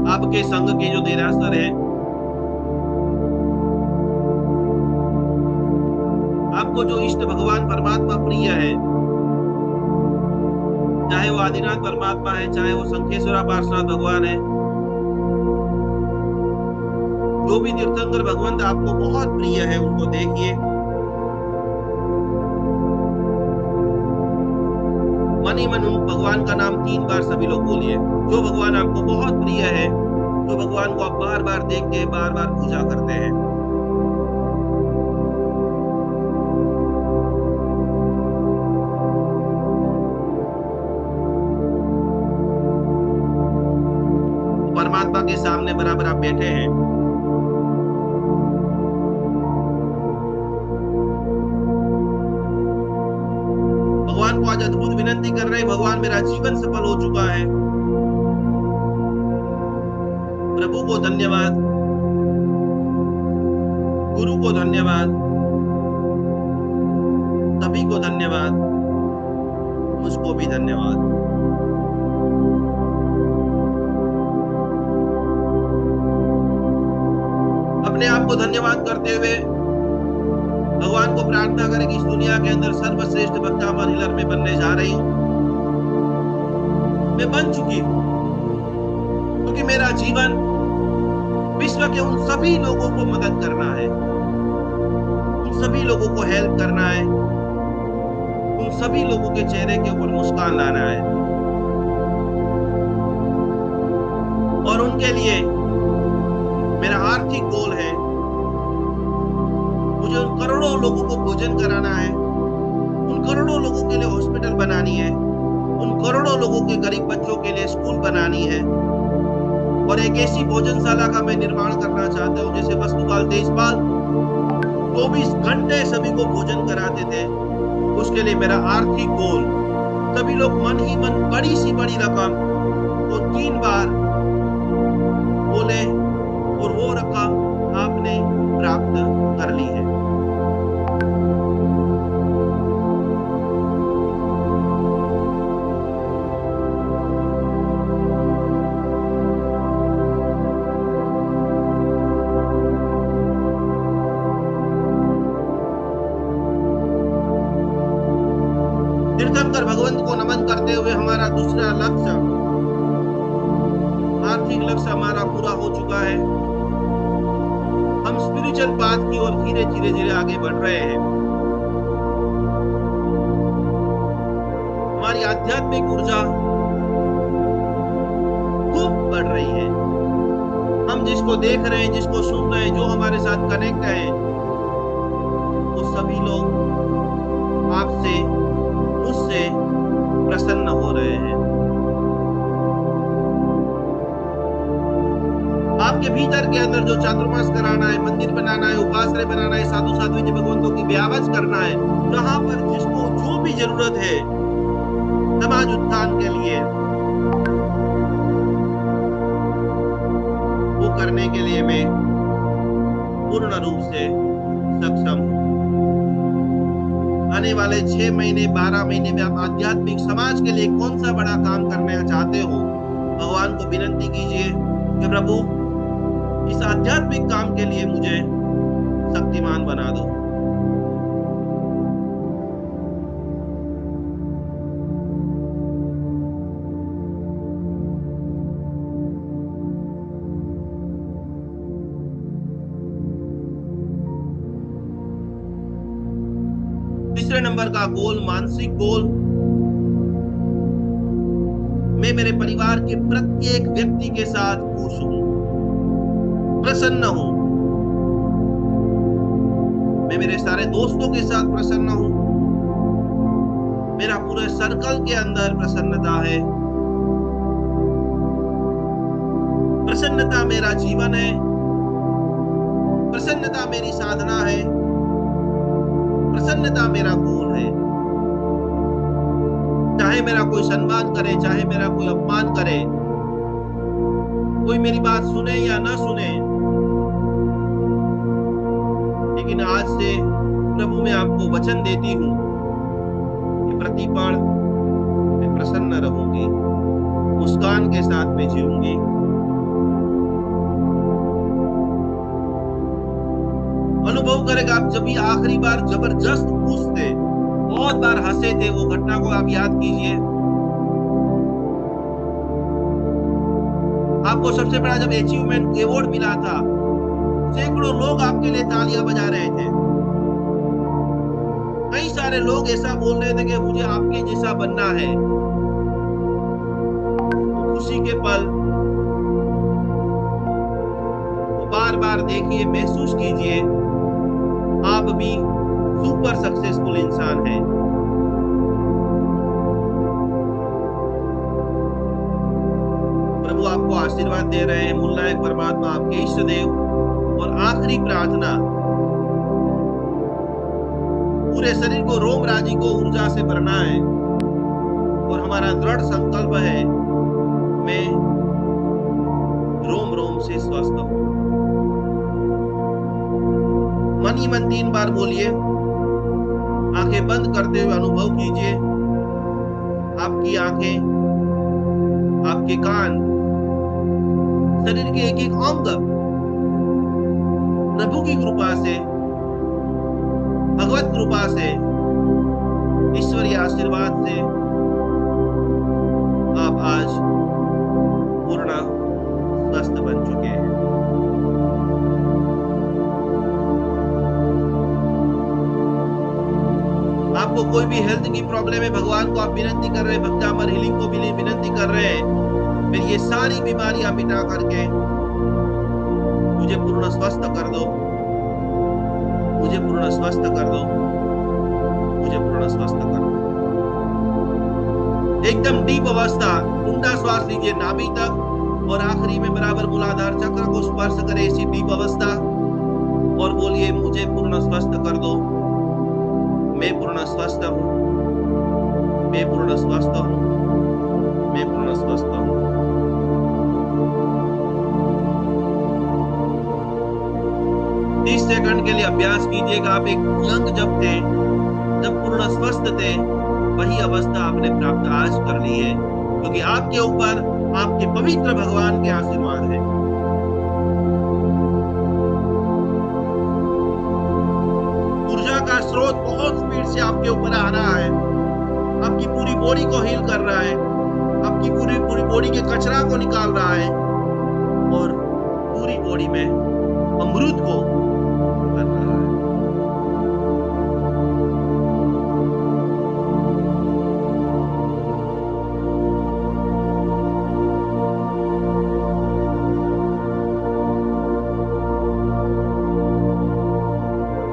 आपके संग के जो देरासर है, आपको जो इष्ट भगवान परमात्मा प्रिय है, चाहे वो आदिनाथ परमात्मा है, चाहे वो शंखेश्वरा पार्श्वनाथ भगवान है, जो भी तीर्थंकर भगवंत आपको बहुत प्रिय है, उनको देखिए। मन ही मन उन भगवान का नाम 3 बार सभी लोग बोलिए। जो भगवान आपको बहुत प्रिय है, जो भगवान को आप बार बार देख के बार बार पूजा करते हैं। परमात्मा के सामने बराबर आप बैठे हैं। भगवान को आज अद्भुत विनंती कर रहे हैं, भगवान मेरा जीवन सफल हो चुका है। प्रभु को धन्यवाद, गुरु को धन्यवाद, सभी को धन्यवाद, मुझको भी धन्यवाद। अपने आप को धन्यवाद करते हुए भगवान को प्रार्थना करें कि इस दुनिया के अंदर सर्वश्रेष्ठ भक्तामन हीलर में बनने जा रही हूं। मैं बन चुकी हूं, क्योंकि मेरा जीवन विश्व के उन सभी लोगों को मदद करना है, उन सभी लोगों को हेल्प करना है, उन सभी लोगों के चेहरे के ऊपर मुस्कान लाना है। और उनके लिए मेरा आर्थिक गोल है, मुझे उन करोड़ों लोगों को भोजन कराना है, उन करोड़ों लोगों के लिए हॉस्पिटल बनानी है, उन करोड़ों लोगों के गरीब बच्चों के लिए स्कूल बनानी है। और एक ऐसी भोजनशाला का मैं निर्माण करना चाहता हूँ जैसे वस्तुपाल तेजपाल 24 घंटे सभी को भोजन कराते थे। उसके लिए मेरा आर्थिक गोल, सभी लोग मन ही मन बड़ी सी बड़ी रकम तो 3 बार बोले और वो रकम आपने प्राप्त कर ली है। तीर्थंकर भगवंत को नमन करते हुए हमारा दूसरा लक्ष्य, आर्थिक लक्ष्य हमारा पूरा हो चुका है। हम स्पिरिचुअल पाथ की ओर धीरे धीरे धीरे आगे बढ़ रहे हैं। हमारी आध्यात्मिक ऊर्जा खूब बढ़ रही है। हम जिसको देख रहे हैं, जिसको सुन रहे हैं, जो हमारे साथ कनेक्ट है, वो सभी लोग आपसे मुझसे प्रसन्न हो रहे हैं। आपके भीतर के अंदर जो चातुर्मास कराना है, मंदिर बनाना है, उपासना बनाना है, साधु साध्वी जी भगवंतों की ब्यावच करना है, जहां पर जिसको जो भी जरूरत है समाज उत्थान के लिए, वो करने के लिए मैं पूर्ण रूप से सक्षम हूं। आने वाले 6 महीने 12 महीने में आप आध्यात्मिक समाज के लिए कौन सा बड़ा काम करना चाहते हो, भगवान को विनती कीजिए कि प्रभु इस आध्यात्मिक काम के लिए मुझे शक्तिमान बना दो। तीसरे नंबर का गोल, मानसिक गोल, मैं मेरे परिवार के प्रत्येक व्यक्ति के साथ खुश हूं, प्रसन्न हूं। मैं मेरे सारे दोस्तों के साथ प्रसन्न हूं। मेरा पूरे सर्कल के अंदर प्रसन्नता है। प्रसन्नता मेरा जीवन है। प्रसन्नता मेरी साधना है। प्रसन्नता मेरा गोल है। चाहे मेरा कोई सम्मान करे, चाहे मेरा कोई अपमान करे, कोई मेरी बात सुने या ना सुने, लेकिन आज से प्रभु मैं आपको वचन देती हूं कि प्रतिपल मैं प्रसन्न रहूंगी, मुस्कान के साथ मैं जीऊंगी। अनुभव करेगा आप जब भी आखिरी बार जबरदस्त खुश थे, बहुत बार हंसे थे, वो घटना को आप याद कीजिए। आपको सबसे बड़ा जब अचीवमेंट अवार्ड मिला था, सैकड़ों लोग आपके लिए तालियां बजा रहे थे। कई सारे लोग ऐसा बोल रहे थे कि मुझे आपके जैसा बनना है। खुशी के पल बार बार देखिए, महसूस कीजिए, आप भी सुपर सक्सेसफुल इंसान हैं। प्रभु आपको आशीर्वाद दे रहे हैं। मूलनायक परमात्मा आपके इष्ट देव। और आखिरी प्रार्थना, पूरे शरीर को रोम राजी को ऊर्जा से भरना है और हमारा दृढ़ संकल्प है, मैं रोम रोम से स्वस्थ हूं। मन ही मन 3 बार बोलिए। आंखें बंद करते हुए अनुभव कीजिए, आपकी आंखें, आपके कान, शरीर के एक एक अंग प्रभु की कृपा से, भगवत कृपा से, ईश्वरीय आशीर्वाद से आप आज पूर्ण स्वस्थ बन चुके हैं। आपको कोई भी हेल्थ की प्रॉब्लम है, भगवान को आप विनती कर रहे हैं, भक्तामर हीलिंग को भी विनती कर रहे हैं, फिर ये सारी बीमारियां मिटा करके मुझे पूर्ण स्वस्थ कर दो, मुझे पूर्ण स्वस्थ कर दो, मुझे पूर्ण स्वस्थ कर दो। एकदम डीप अवस्था, ऊंडा श्वास लीजिए नाभि तक और आखिरी में बराबर मूलाधार चक्र को स्पर्श करें, इसी डीप अवस्था, और बोलिए, मुझे पूर्ण स्वस्थ कर दो, मैं पूर्ण स्वस्थ हूं, मैं पूर्ण स्वस्थ हूं, मैं पूर्ण स्वस्थ हूं। 30 सेकंड के लिए अभ्यास कीजिएगा। आप एक यंग जब थे, जब पूर्ण स्वस्थ थे, वही अवस्था आपने प्राप्त आज कर ली है, क्योंकि आपके ऊपर आपके पवित्र भगवान के आशीर्वाद है। ऊर्जा का स्रोत बहुत स्पीड से आपके ऊपर आ रहा है, आपकी पूरी बॉडी को हील कर रहा है, आपकी पूरी बॉडी के कचरा को निकाल रहा है और पूरी बॉडी में अमृत को कर रहा है।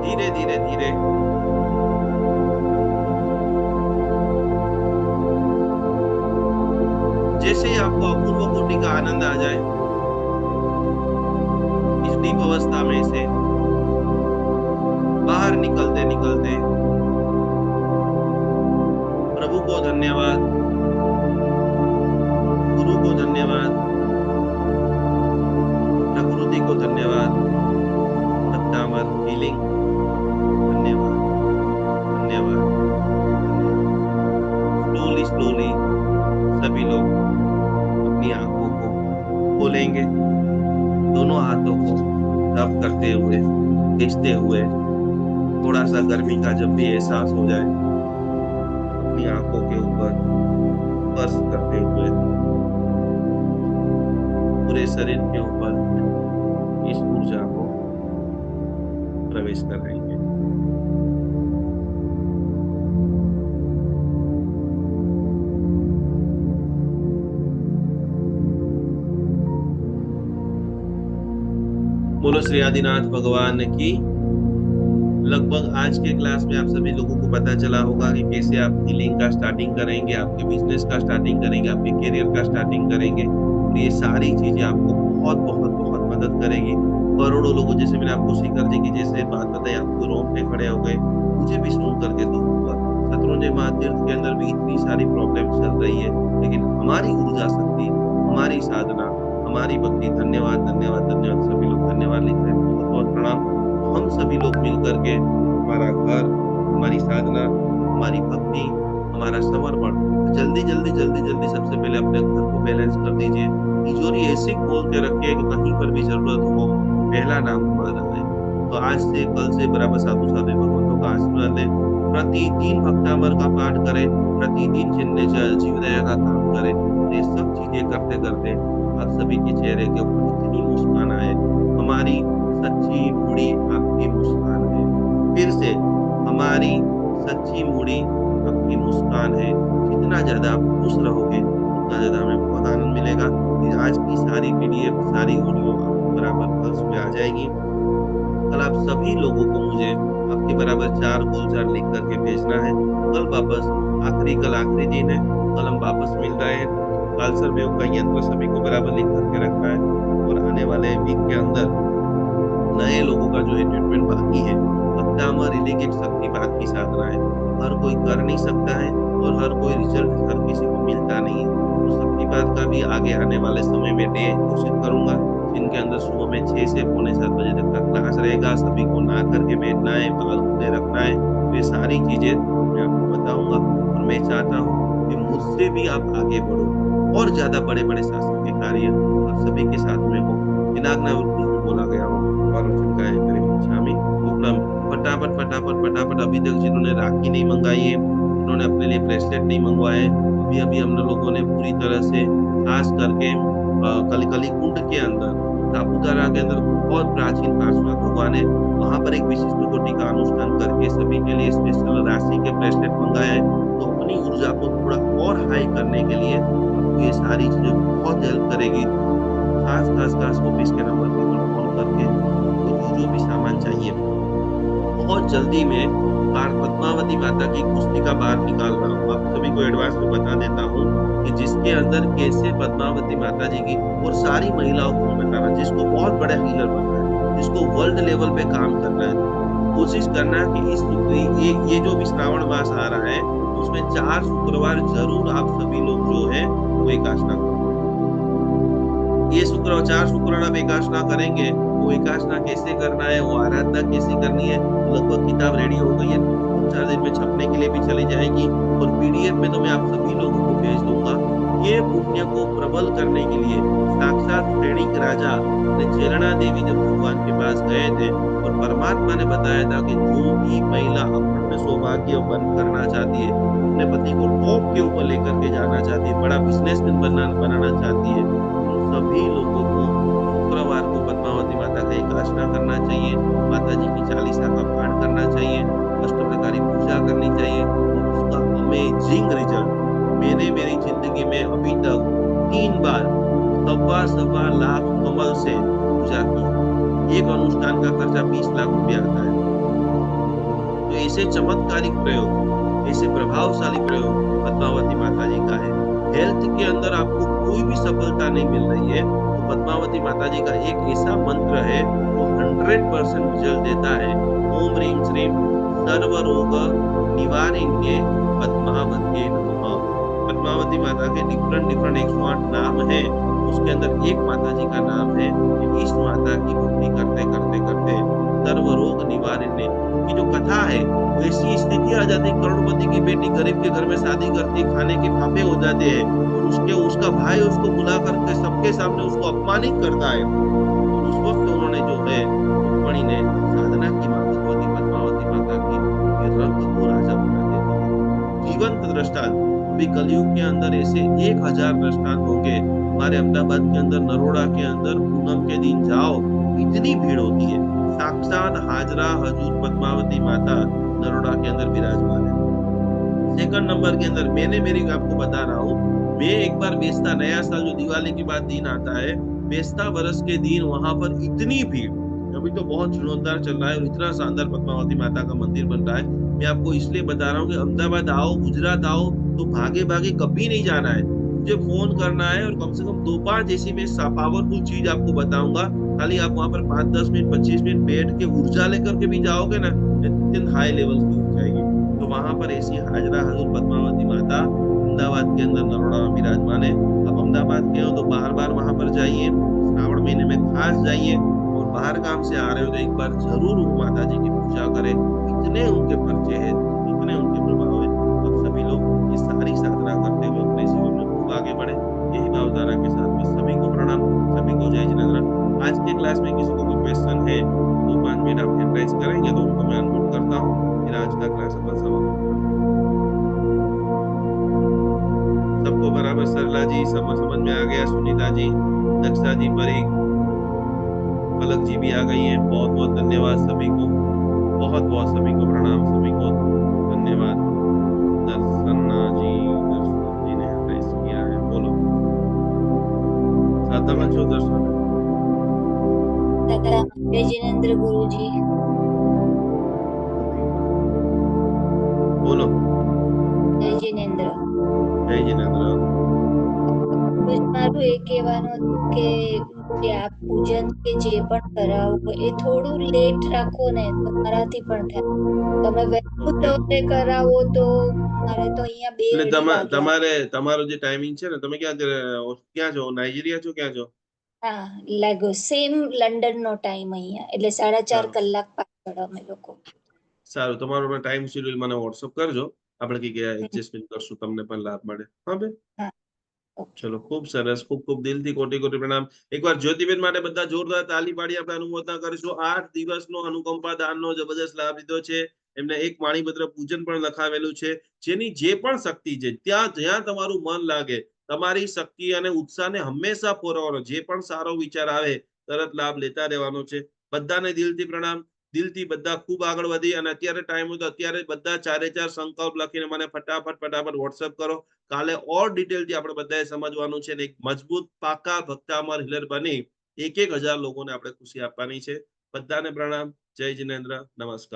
धीरे धीरे धीरे आपको अपूर्व कोटि का आनंद आ जाए इस डीप अवस्था में से बाहर निकलते निकलते प्रभु को धन्यवाद, गुरु को धन्यवाद, प्रकृति को धन्यवाद, सप्तामर फीलिंग धन्यवाद, धन्यवाद। स्लोली स्लोली सभी लोग अपनी आंखों को खोलेंगे, दोनों हाथों को रब करते हुए, खींचते हुए, थोड़ा सा गर्मी का जब भी एहसास हो जाए अपनी आंखों के ऊपर स्पर्श करते हुए पूरे शरीर के ऊपर इस ऊर्जा को प्रवेश कर रही है। बोलो श्री आदिनाथ भगवान की। लगभग आज के क्लास में आप सभी लोगों को पता चला होगा कि कैसे आप हीलिंग का स्टार्टिंग करेंगे, आपके बिजनेस का स्टार्टिंग करेंगे, आपके करियर का स्टार्टिंग करेंगे। और ये सारी चीजें आपको बहुत बहुत बहुत मदद करेगी। करोड़ों लोगों, जैसे मैंने आपको शिखर जी की जैसे बात बताई, आपको रोंगटे खड़े हो गए, मुझे भी सुन करके दुख हुआ। शत्रुंजय महातीर्थ के अंदर भी इतनी सारी प्रॉब्लम चल रही है, लेकिन हमारी ऊर्जा शक्ति, हमारी साधना, हमारी भक्ति, धन्यवाद धन्यवाद धन्यवाद। सभी लोग धन्यवाद लिख रहे हैं, बहुत बहुत प्रणाम। हम सभी लोग मिल करके हमारा घर, हमारी साधना, हमारी भक्ति, हमारा समर्पण, जल्दी जल्दी जल्दी जल्दी सबसे पहले अपने घर को बैलेंस कर दीजिए। तिजोरी ऐसे खोल के रखिए कि कहीं पर भी जरूरत हो पहला नाम हमारा है। तो आज से कल से बराबर साधु साधु भगवंतों का आशीर्वाद लें, प्रतिदिन भक्तामर का पाठ करें, प्रतिदिन जीवदया का काम करें। ये सब चीजें करते करते आप सभी के चेहरे के ऊपर इतनी मुस्कान आए, हमारी सच्ची मूड़ी आपकी मुस्कान है। फिर से हमारी सच्ची मूड़ी आपकी मुस्कान है। जितना ज्यादा आप खुश रहोगे उतना ज्यादा हमें बहुत आनंद मिलेगा। आज की सारी पीडीएफ, सारी ऑडियो आपको बराबर कल सुबह आ जाएगी। कल आप सभी लोगों को मुझे आपके बराबर 4 गोल लिख करके भेजना है। कल वापस कल आखिरी दिन है, कल हम वापस मिल रहे हैं। कालसर योग का यंत्र सभी को बराबर लिख करके रखना है। और आने वाले वीक के अंदर नए लोगों का जो है ट्रीटमेंट बाकी है। भक्तामर रिलेटेड शक्तिपात की साधना है, हर कोई कर नहीं सकता है और हर कोई रिजल्ट हर किसी को मिलता नहीं है। तो शक्तिपात का भी आगे आने वाले समय में डे घोषित करूंगा, जिनके अंदर सुबह में 6 से पौने 7 बजे तक का क्लास रहेगा। सभी को ना करके बैठना है, बाल खुले रखना है, ये सारी चीजें मैं आपको बताऊंगा। और मैं चाहता हूँ कि मुझसे भी आप आगे बढ़ो और ज्यादा बड़े बड़े शासन के कार्य आप सभी के साथ में हो। दिनाग्ना बोला गया हो और फटाफट फटाफट फटाफट अभी तक जिन्होंने राखी नहीं मंगाई है, जिन्होंने अपने लिए ब्रेसलेट नहीं मंगवाए, अभी अभी हम लोगों ने पूरी तरह से खास करके कलिकली कुंड के अंदर, सापुतारा के अंदर बहुत प्राचीन पार्श्वनाथ भगवान है, वहां पर एक विशिष्ट कोटि का अनुष्ठान करके सभी के लिए स्पेशल राशि के ब्रेसलेट मंगाए हैं। तो अपनी ऊर्जा को थोड़ा और हाई करने के लिए आपको ये सारी चीजें बहुत हेल्प करेगी। खास खास खास ऑफिस के नंबर पर फोन करके तो जो भी सामान चाहिए बहुत जल्दी में पद्मावती माता की पुस्तिका बाहर निकाल रहा हूँ। आप सभी को एडवांस में बता देता हूँ कि जिसके अंदर कैसे पद्मावती माता जी की और सारी महिलाओं को बताना, जिसको बहुत बड़ा हीलर बनना है, जिसको वर्ल्ड लेवल पे काम करना है, कोशिश करना है कि इस ये जो भी श्रावण मास आ रहा है उसमें 4 शुक्रवार जरूर आप सभी लोग जो है वो एकादशा करो। ये 4 शुक्रवार आप एकादशा करेंगे, वो एकादशा कैसे करना है, वो आराधना कैसे करनी है, लगभग किताब रेडी हो गई है, 4 दिन में छपने के लिए भी चली जाएगी और पीडीएफ में तो मैं आप सभी लोगों को भेज दूंगा। ये पुण्य को प्रबल करने के लिए साक्षात श्रेणिक राजा चेलना देवी जब भगवान के पास गए थे और परमात्मा ने बताया था कि जो भी महिला अपने सौभाग्य बंद करना चाहती है, अपने पति को टॉप के ऊपर लेकर के जाना चाहती है, बड़ा बिजनेसमैन बनाना चाहती है, उन सभी लोगों को शुक्रवार को पद्मावती माता का एकादशा करना चाहिए, माता जी की 40 का पाठ करना चाहिए, अष्टप्रकारी पूजा करनी चाहिए और उसका अमेजिंग रिजल्ट मेरी जिंदगी में अभी तक 3 बार 1.25 लाख कमल से पूजा की। एक अनुष्ठान का खर्चा 20 लाख रुपया आता है। तो ऐसे चमत्कारिक प्रयोग, ऐसे प्रभावशाली प्रयोग पद्मावती माता जी का है। हेल्थ के अंदर आपको कोई भी सफलता नहीं मिल रही है, तो पद्मावती माता जी का एक ऐसा मंत्र है जो 100% रिजल्ट देता है। ओम ह्रीम श्रीम सर्व रोग निवारिण्ये पद्मावती नमः। पद्मावती माता के डिफरेंट डिफरेंट 108 नाम है, उसके अंदर एक माता जी का नाम है कि इस माता की भक्ति करते करते करते सर्व रोग निवारिण्य। उनकी जो कथा है, ऐसी स्थिति आ जाती है, करोड़पति की बेटी गरीब के घर में शादी करती है, खाने के फाफे हो जाते हैं और उसका भाई उसको बुला करके सबके सामने उसको अपमानित करता है। और उस वक्त उन्होंने जो है रुक्मणी ने साधना की मां भगवती पद्मावती माता की, ये रंग को राजा बना देती है। जीवंत दृष्टांत, अभी कलयुग के अंदर ऐसे 1000 दृष्टांत होंगे। हमारे अहमदाबाद के अंदर नरोड़ा के अंदर पूनम के दिन जाओ, इतनी भीड़ होती है। साक्षात हाजरा हजूर पद्मावती माता नरोड़ा के अंदर विराजमान है। सेकंड नंबर के अंदर मैंने मेरी आपको बता रहा हूँ, मैं एक बार बेचता नया साल जो दिवाली के बाद दिन आता है, बेचता बरस के दिन वहां पर इतनी भीड़, अभी तो बहुत जीर्णोद्धार चल रहा है और इतना शानदार पद्मावती माता का मंदिर बन रहा है। मैं आपको इसलिए बता रहा हूँ कि अहमदाबाद आओ, गुजरात आओ, तो भागे भागे कभी नहीं जाना है, मुझे फोन करना है और कम से कम 2-5 ऐसी मैं पावरफुल चीज आपको बताऊंगा। खाली आप वहां पर 5-10 मिनट 25 मिनट बैठ के ऊर्जा लेकर के भी जाओगे ना, अत्यंत हाई लेवल की हो जाएगी। तो वहां पर ऐसी हाजरा हजूर पद्मावती माता अहमदाबाद के अंदर नरोड़ा में विराजमान है। आप अहमदाबाद के हो तो बार बार वहां पर जाइए, श्रावण महीने में खास जाइए, और बाहर काम से आ रहे हो तो एक बार जरूर वो माता जी की पूजा करें। इतने उनके परिचय है, इतने उनके प्रभाव है। अब सभी लोग ये सारी साधना करते हुए अपने जीवन में खूब आगे बढ़े, यही भावधारा के साथ में सभी को प्रणाम, सभी को जय जिनेंद्र। आज के क्लास में किसी को कोई क्वेश्चन है तो 5 मिनट आप हैंड राइज करेंगे तो उनको मैं अनम्यूट करता हूँ, फिर आज का क्लास अपन समाप्त। सबको बराबर? सरला जी समझ में आ गया? सुनीता जी, दक्षा जी, परी, पलक जी भी आ गई हैं। बहुत बहुत धन्यवाद सभी को, बहुत बहुत सभी को प्रणाम, सभी को धन्यवाद। दर्शन जी ने एड्रेस किया है, बोलो सादा मंचो दर्शन। जय जिनेंद्र गुरु जी। बोलो जय जिनेंद्र। जय जिनेंद्र। મારું એ કહેવાનું હતું કે જે આ પૂજન કે જે પણ કરાવો એ થોડું લેટ રાખો ને તો મારાથી પણ થાય. તમે વહેલું સવારે કરાવો તો મારે તો અહીંયા 2 એટલે અઢી વાગ્યા. તમારો જે ટાઈમિંગ છે ને, તમે ક્યાં છો? નાઇજીરિયા છો? ક્યાં છો? હા, લાગો સેમ લંડન નો ટાઈમ અહીંયા, એટલે 4.5 કલાક પાછળ અમે લોકો. સારું, તમારો ટાઈમ શેડ્યુલ મને વોટ્સઅપ કરજો, આપણે કઈ એડજસ્ટમેન્ટ કરશું, તમને પણ લાભ મળે. હા બેન, ચલો, ખૂબ સરસ, ખૂબ ખૂબ દિલથી કોટી કોટી પ્રણામ. એકવાર જ્યોતિબેન માટે બધા જોરદાર તાલી પાડી આપણે અનુમોદના કરીશું. 8 દિવસનો અનુકંપા દાનનો જબરદસ્ત લાભ લીધો છે. એમને એક માણીભદ્ર પૂજન પણ લખાવેલું છે. જેની જે પણ શક્તિ છે, જ્યાં તમારું મન લાગે, તમારી શક્તિ અને ઉત્સાહને હંમેશા પુરવાનો, જે પણ સારો વિચાર આવે તરત લાભ લેતા રહેવાનો છે. બધાને દિલથી પ્રણામ. દિલથી બધા ખૂબ આગળ વધી, અને અત્યારે ટાઈમ હોય તો અત્યારે બધા 4 સંકલ્પ લખીને મને ફટાફટ વોટ્સએપ કરો. કાલે ઓર ડિટેલથી આપણે બધાએ સમજવાનું છે, એક મજબૂત પાકા ભક્તામર હિલર બની 1,000 લોકોને આપણે ખુશી આપવાની છે. બધાને પ્રણામ. જય જિનેન્દ્ર. નમસ્કાર.